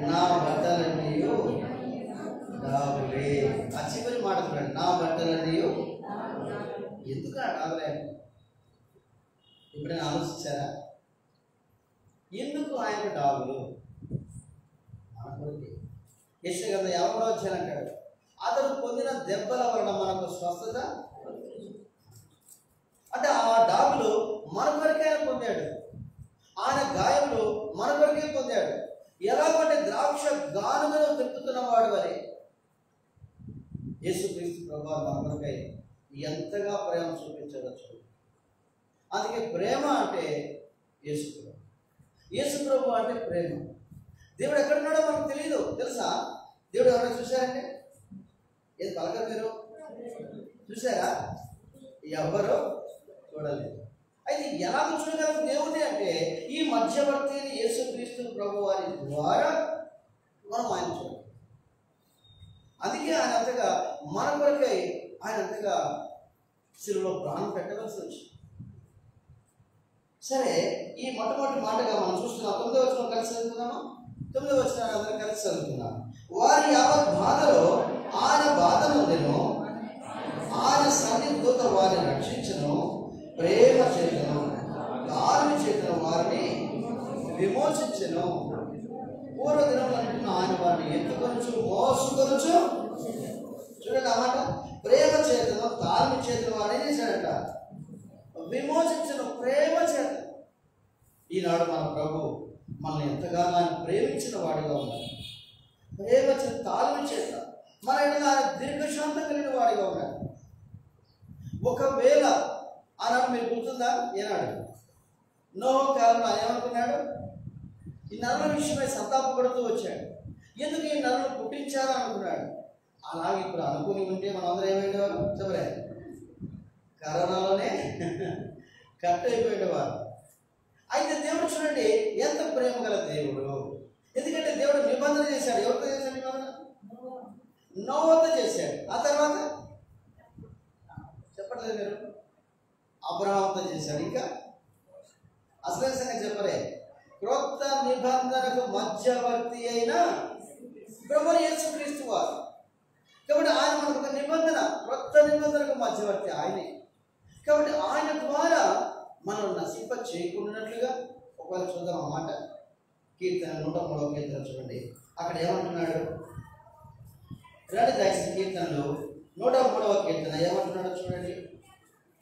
నా బట్టలన్నీ డాగులే. ఆ చివరి మాట చూడండి, నా బట్టలన్నీ ఎందుకు డాగులే? ఎప్పుడైనా ఆలోచించారా ఎందుకు ఆయనకు డాగులు? మన కొరకు. యెషయా 53వ అధ్యాయం అంటాడు, అతను పొందిన దెబ్బల వలన మనకు స్వస్థత. అంటే ఆ డాగులు మన కొరకే పొందాడు, ఆయన గాయములు మన కొరకే పొందాడు. ఎలాగంటే ద్రాక్ష గానుగలో తిప్పుతున్న వాడు వలె యేసుక్రీస్తు ప్రభువు మన కొరకై ఎంతగా ప్రేమ చూపించవచ్చు. అందుకే ప్రేమ అంటే యేసు ప్రభు. యేసు ప్రభు అంటే ప్రేమ. దేవుడు ఎక్కడున్నాడో మనకు తెలియదు, తెలుసా? దేవుడు ఎవరైనా చూశారంటే ఏది పలకరు మీరు చూసారా? ఎవ్వరూ చూడలేదు. అయితే ఎలాగ చూడగలం దేవుడిని అంటే ఈ మధ్యవర్తి యేసుక్రీస్తు ప్రభు వారి ద్వారా మనం ఆయన చూడాలి. అందుకే ఆయన అంతగా మన కొరకై ఆయన అంతగా శిలువలో ప్రాణం పెట్టవలసి వచ్చింది. సరే, ఈ మొట్టమొదటి మాటగా మనం చూస్తున్నాం. 9వ వచనం కలిసి చదువుతున్నామా? 9వ వచనాన్ని అందరం కలిసి చదువుతున్నాం. వారి యావత్ బాధలో ఆయన బాధ నుండెను, ఆయన సన్నిధితో వారిని రక్షించను, ప్రేమ చేతను దారుని చేతను వారిని విమోచించను. పూర్వదినంలో అంటున్న ఆయన వారిని ఎత్తుకొనొచ్చు మోసుకొనొచ్చు. చూడండి ఆ మాట, ప్రేమ చేతను దారుని చేతను వారిని చేశాడట విమోచించను, ప్రేమ చేత. ఈనాడు మన ప్రభు మనల్ని ఎంతగానో ఆయన ప్రేమించిన వాడిగా ఉన్నాడు. ప్రేమ చేత తాళమి చేత మన ఆయన దీర్ఘశాంతం కలిగిన వాడిగా ఉన్నాడు. ఒకవేళ ఆనాడు మీరు గుర్తుందా, ఏనాడు నోహు కాలంలో ఆయన ఏమనుకున్నాడు? ఈ నరుల విషయమై సంతాపపడుతూ వచ్చాడు. ఎందుకు ఈ నరులు పుట్టించారా అనుకున్నాడు. అలాగే ఇప్పుడు అనుకుని ఉంటే మనం అందరూ ఏమైండేవారు చెప్పలే? కరోనాలోనే కట్ అయిపోయేవారు. అయితే దేవుడు చూడండి ఎంత ప్రేమ గల దేవుడు. ఎందుకంటే దేవుడు నిబంధన చేశాడు. ఎవరితో చేశాడు నిబంధన? నోవాతో చేశాడు. ఆ తర్వాత చెప్పట్లేదు మీరు? అబ్రహాముతో చేశాడు. ఇంకా అసలు సంగతి చెప్పలే. క్రొత్త నిబంధనకు మధ్యవర్తి అయిన ప్రభువు యేసుక్రీస్తు వారు. కాబట్టి ఆయన మనకు ఒక నిబంధన, క్రొత్త నిబంధనకు మధ్యవర్తి ఆయనే. కాబట్టి ఆయన ద్వారా మనం నశింప చేయకుండానట్లుగా ఒకవేళ చూద్దాం అన్నమాట. కీర్తన 103వ కీర్తన చూడండి, అక్కడ ఏమంటున్నాడు? రెండు దయచేసి కీర్తనలు 103వ కీర్తన ఏమంటున్నాడో చూడండి.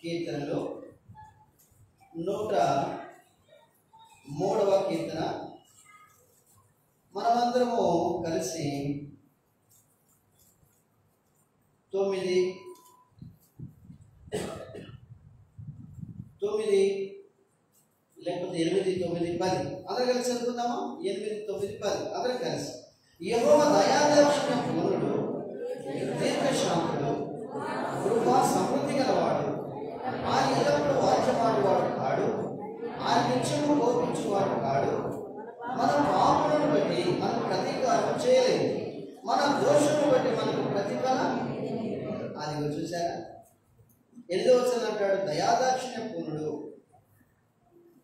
కీర్తనలు 103వ కీర్తన మనమందరము కలిసి 9 లేకపోతే 8, 9, 10 అందరూ కలిసి చదువుకుందామా? 8, 9, 10 అందరూ కలిసి. యెహోవా దయాదాక్షిణ్య పూర్ణుడు, దీర్ఘశాంతుడు, కృపా సమృద్ధి గలవాడు, ఆయన ఎల్లప్పుడూ వాద్యమాడువాడు కాడు, ఆయన నిత్యము కోపించువాడు కాడు. మన పాపములను బట్టి మనకు ప్రతీకారం చేయలేదు, మన దోషమును బట్టి మనకు ప్రతిఫలం. అది చూసారా? 8వ వచనం అంటాడు దయాదాక్షిణ్య పూర్ణుడు.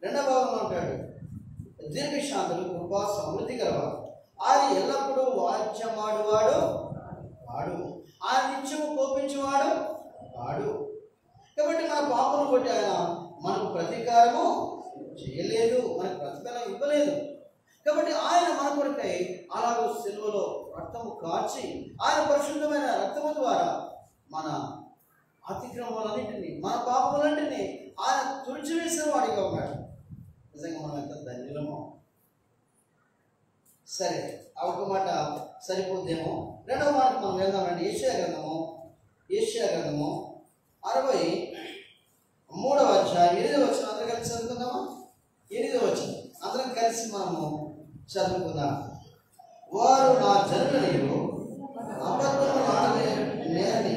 2వ భాగంలో అంటాడు దీర్ఘశాంతుడు, కృపా సమృద్ధి గలవాడు, ఆయన ఎల్లప్పుడూ వాద్యమాడువాడు వాడు, ఆయన నిత్యము కోపించేవాడు వాడు. కాబట్టి మన పాపను బట్టి ఆయన మనకు ప్రతీకారము చేయలేదు, మనకు ప్రతిఫలం ఇవ్వలేదు. కాబట్టి ఆయన మన కొరకై అలాగూ సిలువలో రక్తము కార్చి ఆయన పరిశుద్ధమైన రక్తము ద్వారా మన అతిక్రమములన్నింటినీ, మన పాపములన్నింటినీ ఆయన తుడిచివేసిన వాడిగా ఉన్నాడు. నిజంగా మనం ఎంత ధన్యులమో. సరే, ఆ ఒక మాట సరిపోద్దేమో. 2వ మాట మనం వెళ్దామండి. యెషయా గ్రంథము 63వ అధ్యాయం 8వ వచనం అందరం కలిసి చదువుకుందామా? 8వ వచనం అందరం కలిసి మనము చదువుకుందాం. వారు నా జనులనియు అబద్ధము ఆడలేని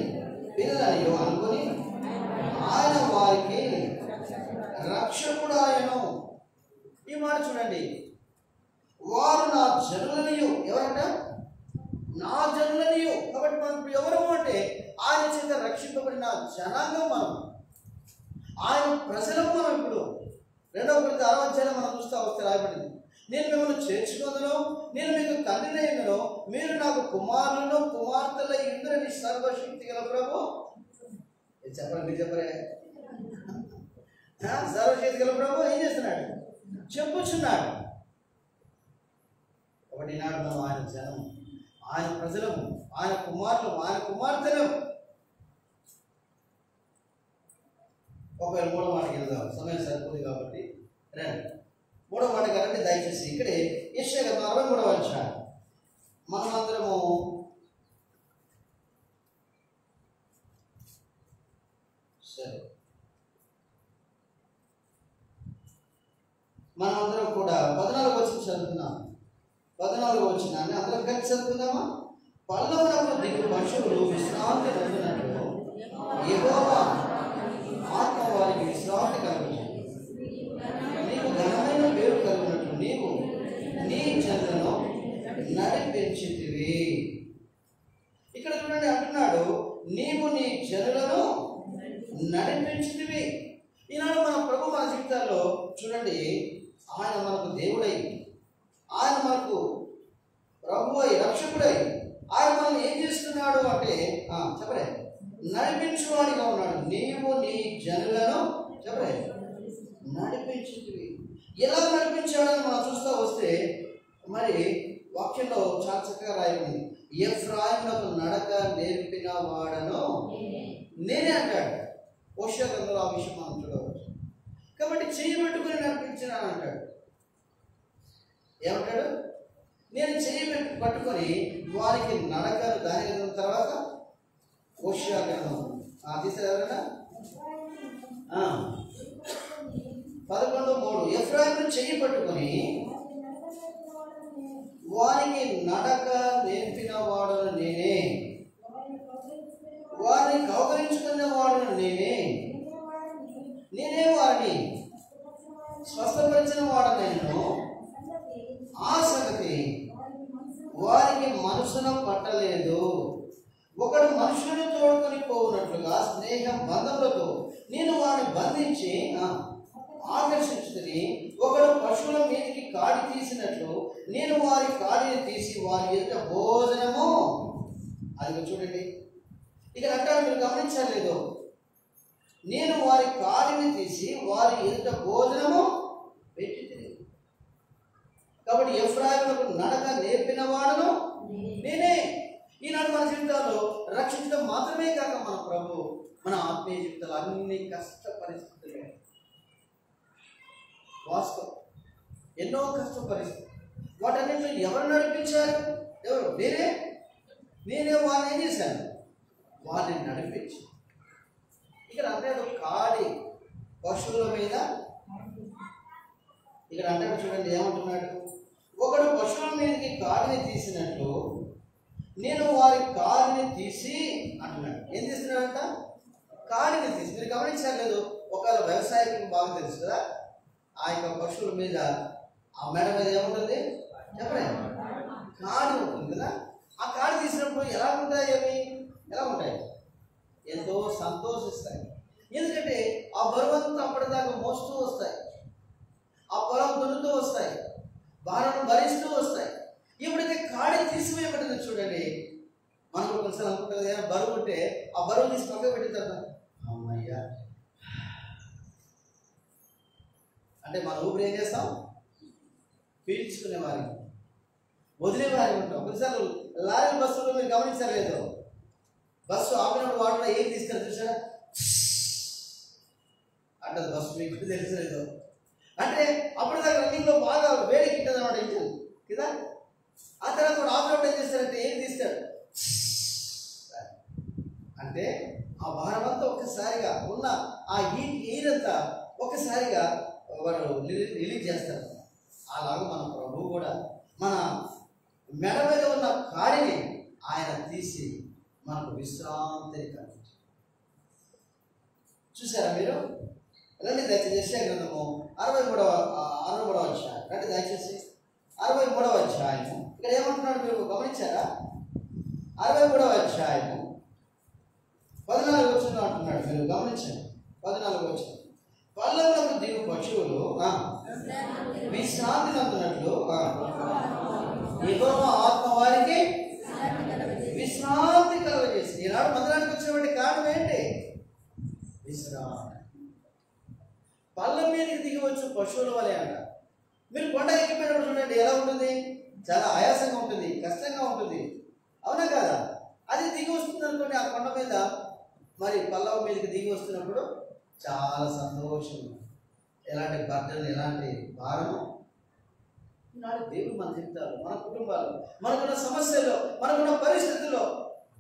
పిల్లలనియు అనుకుని ఆయన వారికి రక్షకుడు ఆయను. ఈ మాట చూడండి, వారు నా జనులనియు. ఎవరంట? నా జనులనియు. కాబట్టి మనం ఇప్పుడు ఎవరు అంటే ఆయన చేత రక్షింపబడిన జనాంగం మనం, ఆయన ప్రజలకు మనం. ఇప్పుడు 2వ కొరింథీ 6వ అధ్యాయం మనం చూస్తూ వస్తే రాయబడింది, నేను మిమ్మల్ని చేర్చుకుందును, నేను మీకు తండ్రిని అయ్యును, మీరు నాకు కుమారులను కుమార్తెల ఇంద్రని సర్వశక్తి గల ప్రభు. చెప్పండి, మీరు చెప్పరే? సర్వశక్తి గల ప్రభు ఏం చేస్తున్నాడు? చెప్పుచున్నాడు. కాబట్టి ఈనాడు మనం ఆయన జనం, ఆయన ప్రజలము, ఆయన కుమారులు, ఆయన కుమార్తెలు. ఒకవేళ 3వ మాటకి వెళ్దాం, సమయం సరిపోదు కాబట్టి రండి. 3వ మాటకి రండి దయచేసి. ఇక్కడే యెషయా గ్రంథం 63వ అధ్యాయం మనమందరము సరే మనమందరం కూడా 14వ వచనం చదువుతున్నాం. 14వ వచనాన్ని అందరం కలిసి చదువుకుందామా? పల్లవునకు దిగు పశువులు విశ్రాంతి పొందినట్లు యెహోవా ఆత్మ వారికి విశ్రాంతి కలుగుతుంది. నీకు ఘనమైన పేరు కలుగునట్లు నీవు నీ జనులను నడిపించితివి. ఇక్కడ చూడండి అంటున్నాడు, నీవు నీ జనులను నడిపించితివి. ఈనాడు మన ప్రభు మన జీవితాల్లో చూడండి, ఆయన మనకు దేవుడై, ఆయన మనకు ప్రభు అయి, రక్షకుడై, ఆయన మనం ఏం చేస్తున్నాడు అంటే చెప్పలే, నడిపించువాడిగా ఉన్నాడు. నీవు నీ జనులను చెప్పలే నడిపించితివి. ఎలా నడిపించాడని మనం చూస్తూ వస్తే మరి వాక్యంలో చాలా చక్కగా రాయబడింది, ఎఫ్రాయిమునకు నడక నేర్పిన వాడను నేనే అంటాడు. హోషేయ గ్రంథంలో ఆ విషయం మనం చూడవచ్చు. కాబట్టి చెయ్యి పెట్టుకుని నడిపించినాను అంటాడు. ఏమంటాడు? నేను చెయ్యి పట్టుకొని వారికి నడకను దాని తర్వాత హోషేయ గ్రంథం తీసేవారనా 11:3 ఎఫ్రాయిమును చెయ్యి పట్టుకొని వారికి నడక నేర్పిన వాడును నేనే, వారిని కౌగలించుకున్న వాడును నేనే, నేనే వారిని స్వస్థపరిచిన వాడు నేను. ఆ సంగతి వారికి మనసున పట్టలేదు. ఒకడు మనుషులను తోడుకొని పోవునట్లుగా స్నేహ బంధములతో నేను వారిని బంధించి ఆకర్షించుతుంది. ఒకడు పశువుల మీదకి కాడి తీసినట్లు నేను వారి కాడిని తీసి వారి ఎదుట భోజనము. అది చూడండి, ఇక అంటాడు, మీరు గమనించలేదు, నేను వారి కాడిని తీసి వారి ఎదుట భోజనము పెట్టి. కాబట్టి ఎఫ్రాయిమునకు నడక నేర్పిన వాడును నేనే. ఈనాడు మన జీవితాల్లో రక్షించడం మాత్రమే కాక మన ప్రభు మన ఆత్మీయ జీవితాలు అన్ని కష్ట పరిస్థితులే, వాస్తవం ఎన్నో కష్ట పరిస్థితులు, వాటన్నింటిలో ఎవరు నడిపించారు? ఎవరు? నేనే వారిని ఏం చేశాను? వారిని నడిపించి. ఇక్కడ అంటాడు కాడి పశువుల మీద, ఇక్కడ అంటాడు చూడండి ఏమంటున్నాడు, ఒకడు పశువుల మీదకి కాడిని తీసినట్లు నేను వారి కాడిని తీసి అంటున్నాడు. ఏం తీస్తున్నాడంట? కాడిని తీసి. మీరు గమనించారు లేదు, ఒకవేళ వ్యవసాయానికి బాగా తెలుసు కదా, ఆ యొక్క పశువుల మీద ఆ మెడ మీద ఏముంటుంది చెప్పండి, కాడి ఉంటుంది కదా. ఆ కాడి తీసినప్పుడు ఎలా ఉంటాయి అవి? ఎలా ఉంటాయి? ఎంతో సంతోషిస్తాయి. ఎందుకంటే ఆ బరువంతా అప్పటిదాకా మోస్తూ వస్తాయి, ఆ పొలం దున్నుతూ వస్తాయి, భారం భరిస్తూ వస్తాయి. ఎప్పుడైతే కాడి తీసివేయబడింది చూడండి, మనకు కొంచెం అనుకుంటుంది ఏదైనా బరువు ఉంటే ఆ బరువు తీసి పక్క పెట్టిన తర్వాత అమ్మయ్యా అంటే మన ఊపిరి ఏం చేస్తాం? పీల్చుకునే వారికి, వదిలే వారికి ఉంటాం. కొన్నిసార్లు లారీ బస్సులో మీరు గమనించలేదు, బస్సు ఆపినప్పుడు వాటిలో ఏం తీసుకెళ్ళి చూసారా అంటది బస్సు, మీకు తెలిసలేదు. అంటే అప్పటిదాకా రన్నింగ్లో బాగా వేడి కిట్టదు అన్నమాట ఇంజిన్ కదా. ఆ తర్వాత వాడు ఆపినప్పుడు ఏం చేస్తారంటే ఏం తీస్తాడు అంటే ఆ భారం అంతా ఒక్కసారిగా ఉన్న ఆ ఎయిర్ అంతా ఒక్కసారిగా వాడు రిలీజ్ చేస్తారు. అలాగే మన ప్రభువు కూడా మన మెడ మీద ఉన్న కాడిని ఆయన తీసి మనకు విశ్రాంతిని కలిగించారు. చూసారా మీరు? రండి దయచేసి యెషయా గ్రంథము 63వ అధ్యాయం. రండి దయచేసి 63వ అధ్యాయము. ఇక్కడ ఏమంటున్నాడు మీరు గమనించారా? 63వ అధ్యాయము 14వ వచనంలో అంటున్నాడు, మీరు గమనించండి. 14వ వచనం, పల్లెలకు దిగు పశువులు విశ్రాంతి నందునట్లు యెహోవా ఆత్మ వారికి విశ్రాంతి కలుగజేసి. ఈనాడు మందిరానికి వచ్చినటువంటి కారణం ఏంటి? విశ్రాంతి. పళ్ళ మీదకి దిగవచ్చు పశువుల వలె అంట. మీరు కొండ ఎక్కిపోయినప్పుడు చూడండి ఎలా ఉంటుంది, చాలా ఆయాసంగా ఉంటుంది, కష్టంగా ఉంటుంది, అవునా కదా? అది దిగి వస్తుంది అనుకోండి ఆ కొండ మీద, మరి పల్లవ మీదకి దిగి వస్తున్నప్పుడు చాలా సంతోషం, ఎలాంటి బర్డన్, ఎలాంటి భారము. ఈనాడు దేవుడు మన జీవితాలు, మన కుటుంబాలు, మనకున్న సమస్యల్లో, మనకున్న పరిస్థితుల్లో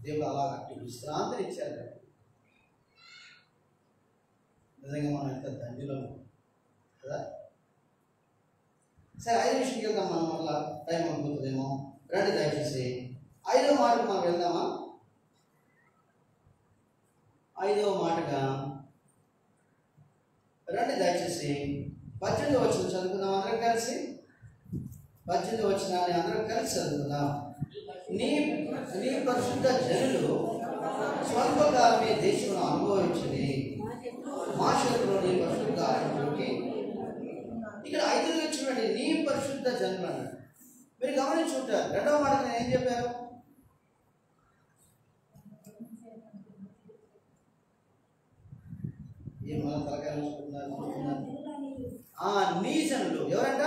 దేవుడు అలాంటి విశ్రాంతిని ఇచ్చారు. నిజంగా మనం ఎంత ధన్యులము కదా. సరే 5 నిమిషాలకి వెళ్దాం మనం, వల్ల టైం అయిపోతుందేమో. రండి దయచేసి 5వ మాటకు మనం వెళ్దామా? 5వ మాటగా రండి దయచేసి 18వ వచనం చదువుకుందాం అందరం కలిసి. 18వ వచనాన్ని అందరం కలిసి చదువుకుందాం. నీ పరిశుద్ధ జనులు స్వల్పకాలమే దేశంలో అనుభవించింది, మా శత్రువులు నీ పరిశుద్ధ ఆలయంలోకి. ఇక్కడ 5వ చూడండి, నీ పరిశుద్ధ జనులు అన్నాడు. మీరు గమనించుంటారు. 2వ మాట నేను ఏం చెప్పాను? ఏమన్నా తలకాయలు నీ జనులు ఎవరంట?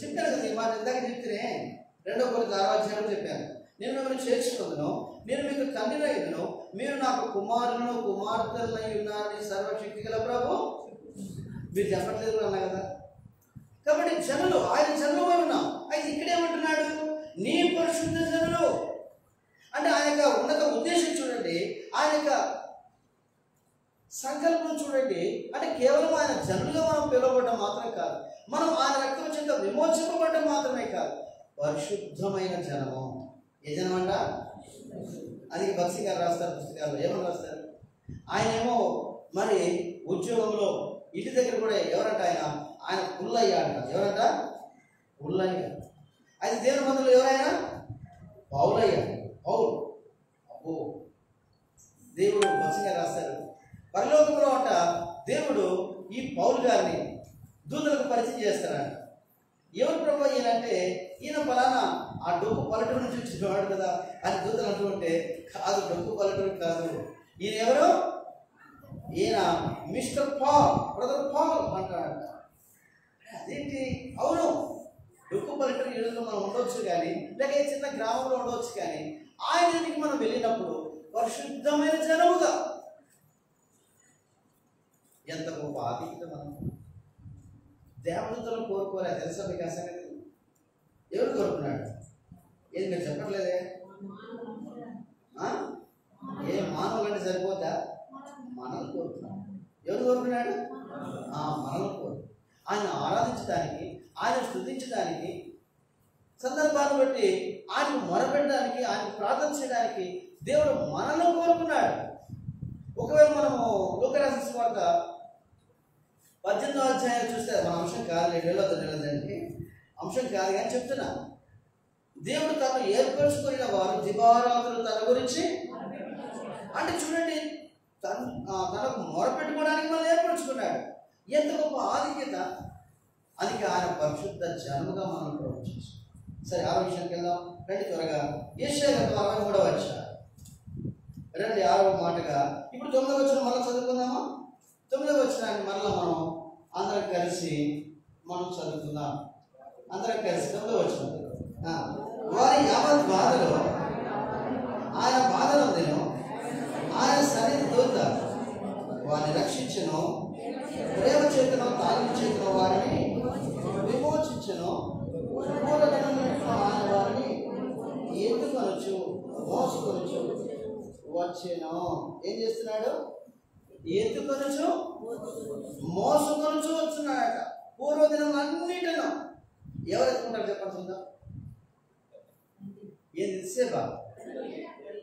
చెప్పాను కదా ఈ మాట ఇందాక చెప్తేనే. 2వ కొరింథీ 6వ అధ్యాయంలో చెప్పాను, నేను మిమ్మల్ని చేర్చుకుందును, నేను మీకు తండ్రిని అయ్యును, మీరు నాకు కుమారులను కుమార్తెలై ఉన్నారని సర్వశక్తి గల ప్రభు. మీరు చెప్పట్లేదు అన్నా కదా. కాబట్టి జనులు, ఆయన జనులమై ఉన్నాం. అయితే ఇక్కడేమంటున్నాడు? నీ పరిశుద్ధ జనులు అంటే ఆయన యొక్క ఉన్నత ఉద్దేశం చూడండి, ఆయన యొక్క సంకల్పం చూడండి. అంటే కేవలం ఆయన జనులుగా మనం పిలువబడడం మాత్రమే కాదు, మనం ఆయన రక్తం చేత విమోచింపబడడం మాత్రమే కాదు, పరిశుద్ధమైన జనము. ఏ జనం అంట? అది భక్తి గారు రాస్తారు పుస్తకాల్లో. ఏమని రాస్తారు? ఆయనేమో మరి ఉద్యోగంలో ఇంటి దగ్గర కూడా ఎవరంట? ఆయన పుల్లయ్య అంట. ఎవరంట? పుల్లయ్య. అయితే దేవుని మందులో ఎవరైనా? పౌలయ్య. పౌలు. అబ్బో, దేవుడు భక్తి గారు రాస్తారు, పరలోకంలో అంట దేవుడు ఈ పౌలు గారిని దూతలకు పరిచయం చేస్తారంట. ఎవరు ప్రభు ఈయనంటే, ఈయన ఫలానా ఆ డొక్కు పల్లెటూరు నుంచి వచ్చినవాడు కదా అని దూతలు అంటూ ఉంటే, కాదు డొక్కు పల్లెటూరు కాదు, ఈయన ఎవరు? ఈయన మిస్టర్ పాల్, బ్రదర్ పాల్ అంటాడంట. అదేంటి? అవును, డొక్కు పల్లెటూరు ఇళ్ళలో మనం ఉండవచ్చు కానీ, లేక చిన్న గ్రామంలో ఉండవచ్చు కానీ, ఆయన ఇంటికి మనం వెళ్ళినప్పుడు పరిశుద్ధమైన జనముగా, ఎంత గొప్ప ఆధిక్యత. మనం దేవదూతలను కోరుకోలే, తెలుసా మీకు ఆ సంగతి? ఎవరు కోరుకున్నాడు? ఏది మీరు చెప్పట్లేదే? ఏ మానవులంటే సరిపోతా? మనల్ని కోరుతున్నాడు. ఎవరు కోరుకున్నాడు? మనల్ని కోరు. ఆయన ఆరాధించడానికి, ఆయన స్తుతించడానికి, సందర్భాన్ని బట్టి ఆయన మొరపెట్టడానికి, ఆయన ప్రార్థన చేయడానికి దేవుడు మనల్ని కోరుకున్నాడు. ఒకవేళ మనము లూకా రాసిన సువార్త 18వ అధ్యాయం చూస్తే మన అంశం కాదు, వెళ్ళదండి అంశం కాదు కానీ చెప్తున్నా. దేవుడు తను ఏర్పరచుకున్న వారు దివారాత్రులు తన గురించి అంటే చూడండి, తనకు మొరపెట్టుకోవడానికి మనం ఏర్పరచుకున్నాడు. ఎంత గొప్ప ఆధిక్యత! అందుకే ఆయన పరిశుద్ధ జన్మగా మనం ప్రవేశించాం. సరే, ఆ విషయానికి వెళ్దాం రండి త్వరగా. యెషయా 43వ అధ్యాయం రండి 6వ మాటగా. ఇప్పుడు 9వ వచనం మళ్ళీ చదువుకుందామా? 9వ వచనాన్ని మళ్ళీ మనం అందరం కలిసి చదువుకుందాం. అందరం కలిసి 9వ వచనం. వారి యావత్ బాధలో ఆయన బాధలు నేను ఆయన సన్నిధి దూత వారిని రక్షించను, ప్రేమ చేతను తాగిన చేతను వారిని విమోచించను, ఆయన వారిని ఎత్తుకొనొచ్చు మోసుకొనొచ్చు వచ్చాను. ఏం చేస్తున్నాడు? ఎత్తుకొనొచ్చు మోసుకొనొచ్చు వస్తున్నాడట. పూర్వదినం అన్నిటిలో ఎవరు ఎత్తుకుంటారు చెప్పండి చూద్దాం. ఏది ఇసేపా?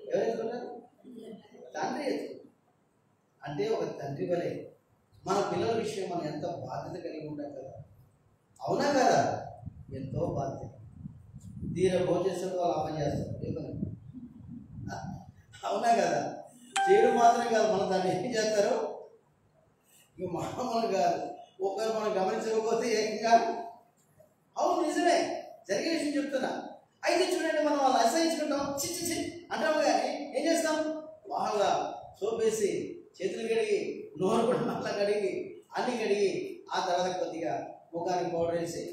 ఎవరు ఎత్తుకుంటారు? తండ్రి ఎత్తు. అంటే ఒక తండ్రి వలె మన పిల్లల విషయం మనం ఎంత బాధ్యత కలిగి ఉంటాం కదా, అవునా కదా? ఎంతో బాధ్యత. తీర భోజేశ్వరు వాళ్ళు అమ్మ చేస్తారు, అవునా కదా? చేయడం మాత్రం కాదు, మనం దాన్ని ఏం చేస్తారు ఇక మామూలు కాదు. ఒకవేళ మనం గమనించకపోతే ఏకంగా అవును నిజమే జరిగే విషయం చెప్తున్నా. అయితే చూడండి, మనం వాళ్ళు అసహించుకుంటాం, చిచ్చి అంటాము, కానీ ఏం చేస్తాం? బాగా సోపేసి చేతులు కడిగి నోరు కూడా మళ్ళీ కడిగి అన్ని కడిగి ఆ తర్వాత కొద్దిగా ముఖానికి పౌడర్ వేసి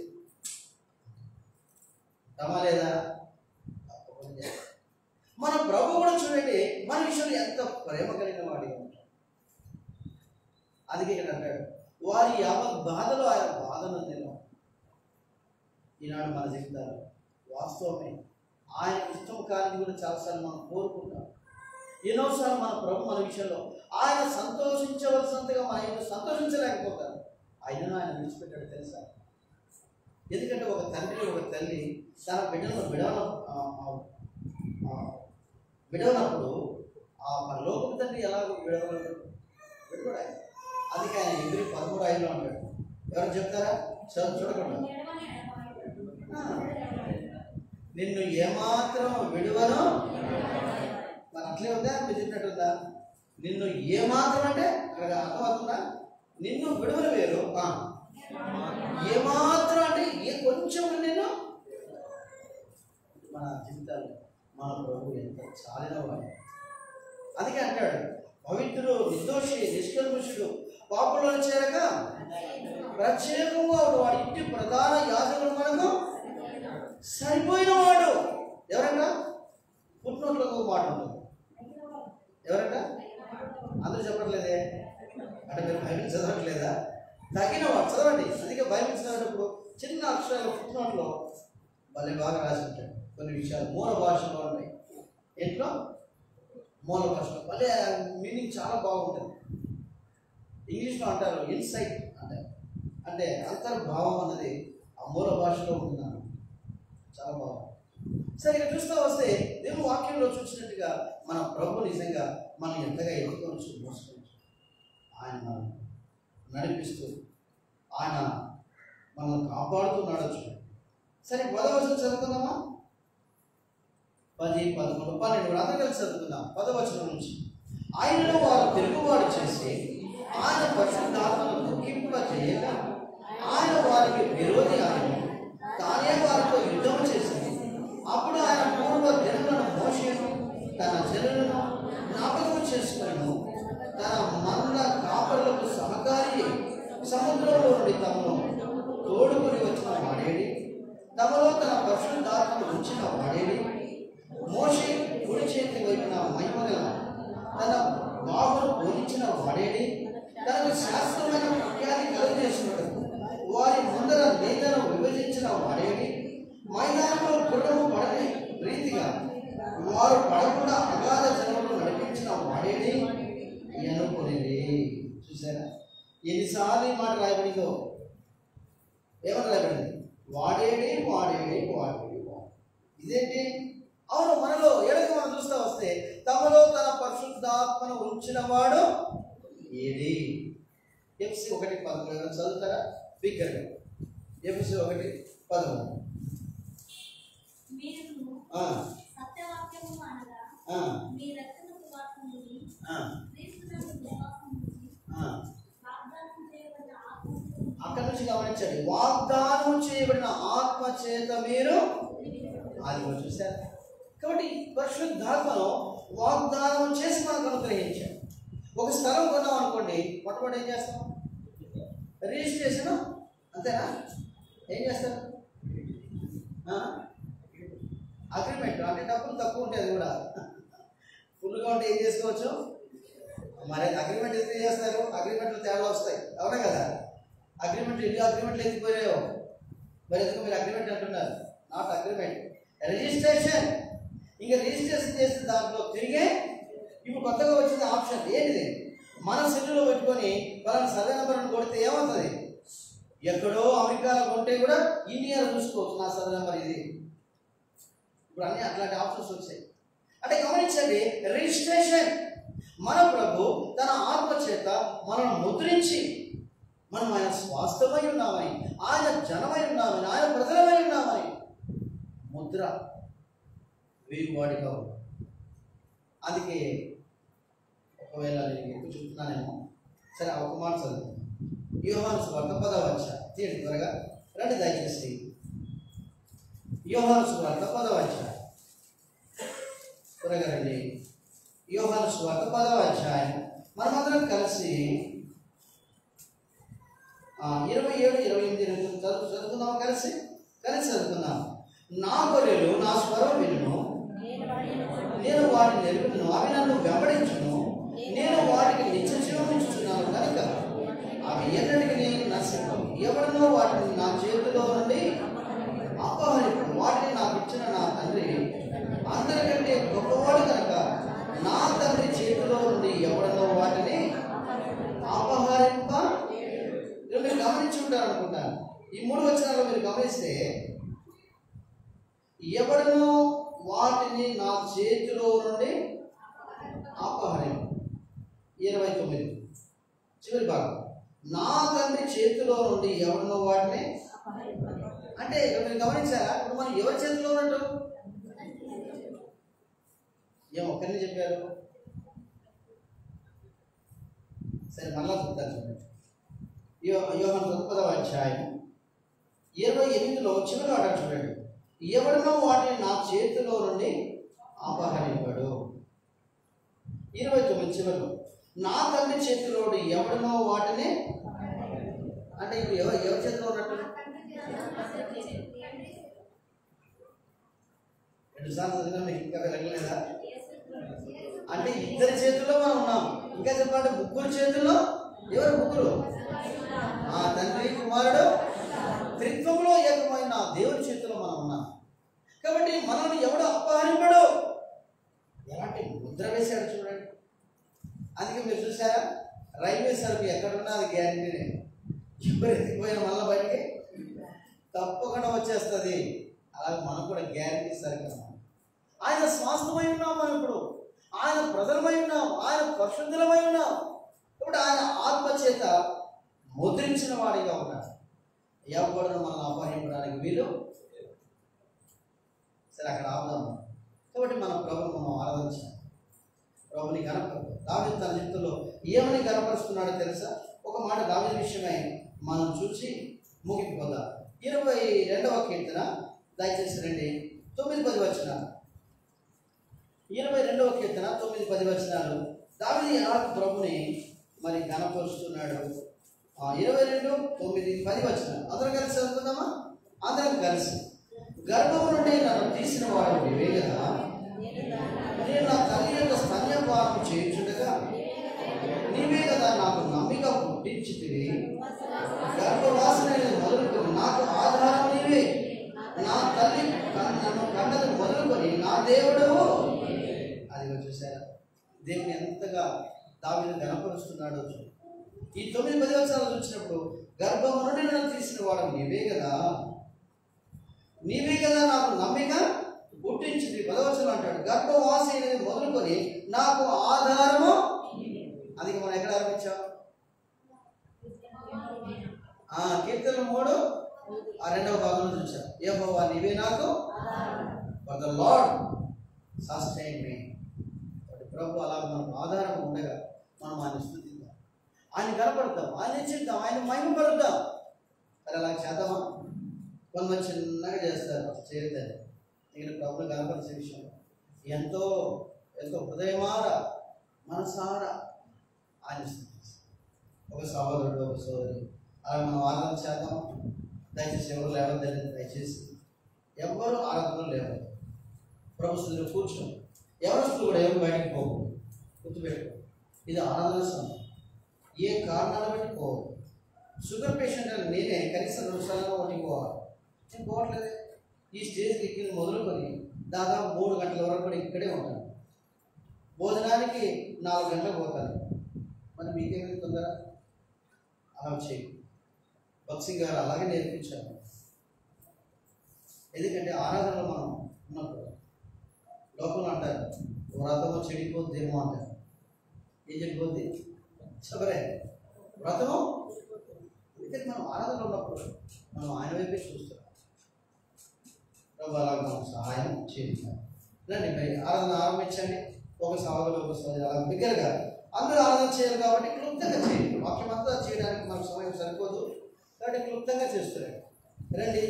తమాలేదా? మన ప్రభు కూడా చూడండి మన విషయంలో ఎంత ప్రేమ కలిగిన వాడి ఉంటాడు. అందుకే ఇక్కడ అంటాడు, వారి యావత్ బాధలో ఆయన బాధను నేను. ఈనాడు మన జీవితాలు వాస్తవమే ఆయన ఇష్టం కాని కూడా చాలాసార్లు మనం కోరుకుంటాం. ఎన్నోసార్లు మన ప్రభు మన విషయంలో ఆయన సంతోషించవలసినంతగా మన సంతోషించలేకపోతారు. అయినా ఆయన విడిచిపెట్టాడు తెలుసా? ఎందుకంటే ఒక తండ్రి ఒక తల్లి తన బిడ్డలను విడవనప్పుడు ఆ లోకపు తండ్రి ఎలాగో విడవడాయి. అందుకే ఆయన ఎబ్రీ 13:5 అంటాడు. ఎవరు చెప్తారా? చూడకుండా నిన్ను ఏమాత్రం విడువను. మరి అట్లే ఉందా? మీరు చెప్పినట్టుందా? నిన్ను ఏమాత్రం అంటే అక్కడ అర్థమవుతుందా? నిన్ను విడువలు వేరు, ఏమాత్రం అంటే ఏ కొంచెం నిన్ను. మన జీవితాలు మన ప్రభు ఎంత చాలిన వాడు. అందుకే అంటాడు, పవిత్రుడు నిర్దోషి నిష్కల్మషుడు పాపంలో చేరక ప్రత్యేకంగా వాడు ఇంటి ప్రధాన యాజకుడు మనకు సరిపోయిన వాడు. ఎవరంట? పుట్టినోట్లకు మాట ఉంటుంది. ఎవరంట? అందరూ చెప్పట్లేదే అంటే మీరు బైబిల్ చదవట్లేదా? తగిన వాడు చదవండి. అందుకే బైబిల్ చదివేటప్పుడు చిన్న అక్షరాలు పుట్టినోట్లో భలే బాగా రాసి ఉంటాడు. కొన్ని విషయాలు మూల భాషలో ఉన్నాయి. ఎట్లా? మూల భాషలో భలే మీనింగ్ చాలా బాగుంటుంది. ఇంగ్లీష్లో అంటారు ఇన్సైట్ అంటారు, అంటే అంతర్భావం అన్నది ఆ మూల భాషలో ఉంటున్నాను. చాలా బాగుంది. సరే, ఇక్కడ చూస్తూ వస్తే దేవుని వాక్యంలో చూసినట్టుగా మన ప్రభు నిజంగా మనం ఎంతగా ఎత్తుకొని మోసుకోవచ్చు. ఆయన మనం నడిపిస్తూ ఆయన మనల్ని కాపాడుతూ నడవచ్చు. సరే, 10వ వచనం చదువుకుందామా? 10, 11, 12 అందరూ కలిసి చదువుకుందాం. 10వ వచనం నుంచి. ఆయనను వారు తిరుగుబాటు చేసి ఆయన పరిశుద్ధాత్మను దుఃఖింపజేయక ఆయన వారికి విరోధి ఆయన తానే వారితో యుద్ధం చేసింది. అప్పుడు ఆయన పూర్వ జనులను మోషేను తన జనులను జ్ఞాపకం చేసుకుని తన మంద కాపరులకు సహకారి సముద్రంలో నుండి తమను తోడుకొని వచ్చిన వాడేడి, తమలో తన పరిశుద్ధాత్మను ఉంచిన వాడేడి, మోషే కుడి చేతి వైపున మహిమగల తన బాబును బోధించిన వాడేడి, తనకు శాస్త్రమైన ప్రఖ్యాతి కలుగజేసినడు, వారి ముందర నేతను విభజించిన వాడేడి, మైదానంలో గుర్రము పడని రీతిగా వారు పడకుండా అగాధ జనములు నడిపించిన వాడేది ఎనుకునేది. చూసారా ఎన్నిసార్లు ఈ మాట రాయబడిందో? ఏమని రాయబడింది? వాడేది వాడేది వాడేది. ఇదేంటి? అవును, మనలో ఏడకి మనం చూస్తూ వస్తే తమలో తన పరిశుద్ధాత్మను ఉంచిన వాడు ఏది? ఎఫ్సి 1:13 చదువుతారా బిగ్గరగా? ఎఫ్సి 1:13. అక్కడ నుంచి గమనించండి, వాగ్దానం చేయబడిన ఆత్మ చేత మీరు అది చూశారు. కాబట్టి పరిశుద్ధాత్మను వాగ్దానం చేసి మనకు అనుగ్రహించారు. ఒక స్థలం కొన్నాం అనుకోండి, మొట్టమొదటి ఏం చేస్తాం? రిజిస్ట్రేషన్, అంతేనా? ఏం చేస్తారు? అగ్రిమెంట్. అంటే డబ్బులు తక్కువ ఉంటాయి, అది కూడా ఫుల్గా ఉంటే ఏం చేసుకోవచ్చు. మరి అగ్రిమెంట్ ఎందుకు చేస్తారు? అగ్రిమెంట్లు తేడా వస్తాయి, అవునా కదా? అగ్రిమెంట్లు ఇల్లు అగ్రిమెంట్లు ఎత్తిపోయాయో, మరి ఎందుకు మీరు అగ్రిమెంట్ అంటున్నారు? Not agreement, registration. ఇంకా రిజిస్ట్రేషన్ చేస్తే దాంట్లో తిరిగే ఇప్పుడు కొత్తగా వచ్చిన ఆప్షన్ ఏంటిది? మన సెల్లులో పెట్టుకొని వాళ్ళని సర్వే నెంబర్ని కొడితే ఏమవుతుంది? ఎక్కడో అమెరికాలో కొంటే కూడా ఇండియాలో చూసుకోవచ్చు నా సర్వే నెంబర్ ఇది. ఇప్పుడు అన్నీ అట్లాంటి ఆప్షన్స్ వచ్చాయి. అంటే గమనించండి, రిజిస్ట్రేషన్. మన ప్రభు తన ఆత్మ చేత మనల్ని ముద్రించి మనం ఆయన స్వాస్థ్యమై ఉన్నామని, ఆయన జనమై ఉన్నామని, ఆయన ప్రజలమై ఉన్నామని ముద్ర వేయువాడిగా. అందుకే ఒకవేళ నేను ఎక్కువ చెప్తున్నానేమో, సరే ఒక మాట చదువు. యోహాను సువార్త 10వ అధ్యాయం తీయండి త్వరగా రండి దయచేసి. యోహాను సువార్త 10వ అధ్యాయం త్వరగా రండి. యోహాను సువార్త 10వ అధ్యాయం మనమందరం కలిసి 27, 28 చదువుకుందాం. కలిసి చదువుకుందాం. నా గొర్రెలు నా స్వరం వినును, నేను వాటిని ఎరుగును, అవి నన్ను వెంబడించును, నేను వాటికి నిత్య జీవం ఇచ్చుచున్నాను కనుక అవి ఎన్నటికి నశించవు. ఎవరినో వాటిని నా చేతిలో నుండి అపహరించు. వాటిని నాకు ఇచ్చిన నా తండ్రి అందరికంటే గొప్పవాడు కనుక నా తండ్రి చేతిలో నుండి ఎవరినో వాటిని అపహరింప. మీరు గమనించి ఉంటారు అనుకుంటాను. ఈ 3 వచనాల్లో మీరు గమనిస్తే, ఎవరినో వాటిని నా చేతిలో నుండి అపహరింప. 29 చివరి భాగం, నా తండ్రి చేతిలో నుండి ఎవరినో వాటిని. అంటే ఇక్కడ మీరు గమనించారా? ఇప్పుడు మనం ఎవరి చేతిలో ఉన్నట్టు? ఏం ఒక్కరిని చెప్పారు? సరే మళ్ళా చెప్తాను చూడండి. యోహాను 10వ అధ్యాయం 28లో చివరి ఆట చూడండి. ఎవరినో వాటిని నా చేతిలో నుండి అపహరింపడు. 29 చివరిలో, నా తండ్రి చేతిలో ఎవరినో వాటిని. అంటే ఇప్పుడు ఎవరి చేతిలో ఉన్నట్టు? 2 సార్లు చదివినా మీకు ఇంకా వెళ్ళలేదా? అంటే ఇద్దరి చేతుల్లో మనం ఉన్నాం. ఇంకా చెప్పాలంటే ముగ్గురు చేతుల్లో. ఎవరు ముగ్గురు? ఆ తండ్రి, కుమారుడు, త్రిత్వంలో ఏకమైన దేవుని చేతిలో మనం ఉన్నాం. కాబట్టి మనల్ని ఎవడు అపహరింపడు. ఎలాంటి ముద్ర వేశాడు చూడండి. అందుకే మీరు చూసారా, రైల్వే సరుకు ఎక్కడున్నా అది గ్యారెంటీనే. ఎవరు ఎత్తిపోయిన మళ్ళీ బయటికి తప్పకుండా వచ్చేస్తుంది. అలాగే మనం కూడా గ్యారెంటీ సరుకు. ఆయన స్వాస్థ్యమై ఉన్నాం మనం ఇప్పుడు, ఆయన ప్రజలమై ఉన్నాం, ఆయన పరిశుద్ధులమై ఉన్నాం. ఇప్పుడు ఆయన ఆత్మ చేత ముద్రించిన వాడిగా ఉన్నాడు. ఎవరు మనల్ని అపహరించడానికి వీలు. సరే అక్కడ ఆపుదాము. కాబట్టి మన ప్రభుని మనం ఆరాధించాలి, ప్రభుని గణపరుడు. దావీదు తన జీవితంలో ఏమని గణపరుస్తున్నాడో తెలుసా? ఒక మాట దావీదు విషయమై మనం చూసి ముగిపోదాం. 22వ కీర్తన దయచేసి రండి. 9-10 వచనాలు. 22వ కీర్తన 9-10 వచనాలు. దావీదు ఎలా ప్రభుని మరి గణపరుస్తున్నాడు. 22:9-10 వచనాలు అందరం కలిసి చదువుకుందామా? అందరం కలిసి. గర్భము నుండి నన్ను తీసిన వాడు నీవే కదా, నేను నా తల్లి యొక్క స్తన్యపానం చేయించుండగా నీవే కదా నాకు నమ్మిక పుట్టించితివి. గర్భవాసన మొదలుకొని నాకు ఆధారం నీవే, నా తల్లి నన్ను కన్నది మొదలుకొని నా దేవుడు. అది చూసారా? దేవుని ఎంతగా దావీదును గణపరుస్తున్నాడో చూడు. ఈ 9-10 వచనాలు చూసినప్పుడు గర్భము నుండి నన్ను తీసిన వాడు నీవే కదా, నీవే కదా నాకు నమ్మిక పుట్టించింది. 10వ వచనం అంటాడు గర్భవాసి అనేది మొదలుకొని నాకు ఆధారము. అందుకే మనం ఎక్కడ ఆరంభించాం? కీర్తన 3 2వ భాగంలో చూసాం. యెహోవా నీవే నాకు, ఫర్ ద లార్డ్ సస్టైన్ మీ. ప్రభు అలా మనకు ఆధారం ఉండగా మనం ఆయన స్తుతిద్దాం, ఆయన కనపడతాం, ఆయన ఇచ్చిద్దాం, ఆయన మహిమపడతాం. మరి అలా చేద్దామా? కొంతమంది చిన్నగా చేస్తారు, చేయలేదు. నేను ప్రభుని కనపరిచే విషయం ఎంతో ఎంతో హృదయమార మనసారా ఆయన స్తుతిస్తాం. ఒక సహోదరుడు, ఒక సోదరి అలా మనం ఆరాధన చేద్దాం. దయచేసి ఎవరు లేవద్దండి, దయచేసి ఎవరు ఆరాధనలు లేవు. ప్రభు స్థితిలో కూర్చోండి. ఎవరస్తులు కూడా ఎవరు బయటకు పోవు, గుర్తుపెట్టుకో. ఇది ఆరాధన సమయం. ఏ కారణాలు బట్టి పోవు. షుగర్ పేషెంట్ అని నేనే కనీసం 2 సార్లు ఒకటి పోవాలి. నేను పోవట్లేదే. ఈ స్టేజ్కి ఎక్కిన మొదలుకొని దాదాపు 3 గంటల వరకు కూడా ఇక్కడే ఉంటాను. భోజనానికి 4 గంటలకు పోతాను. మరి మీకేమైనా తొందర? అలా చేయి. బక్సింగ్ గారు అలాగే నేర్పించారు. ఎందుకంటే ఆరాధనలో మనం ఉన్నప్పుడు లోపల అంటారు వ్రతము చెడిపోద్దేమో అంటారు. ఏం చెడిపోద్ది? శబరే వ్రతము. ఎందుకంటే మనం ఆరాధనలో ఉన్నప్పుడు మనం ఆయన వైపే చూస్తాం. ప్రభు అలా మనం సహాయం చేయించాలి. రండి మరి ఆరాధన ఆరంభించండి. ఒక సహోదరుడు, ఒక సహోదరు అలా బిగ్గరగా అందరూ ఆరాధన చేయాలి కాబట్టి క్లుప్తంగా చేయండి. వాక్యం అంతా చేయడానికి మనకు సమయం సరిపోదు కాబట్టి క్లుప్తంగా చేస్తున్నారు. రండి,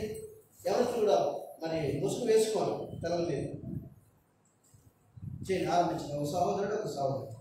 ఎవరు కూడా మరి ముసుగు వేసుకోవాలి తలల మీద చేయండి. ఆరంభించండి. ఒక సహోదరుడు, ఒక సహోదరు.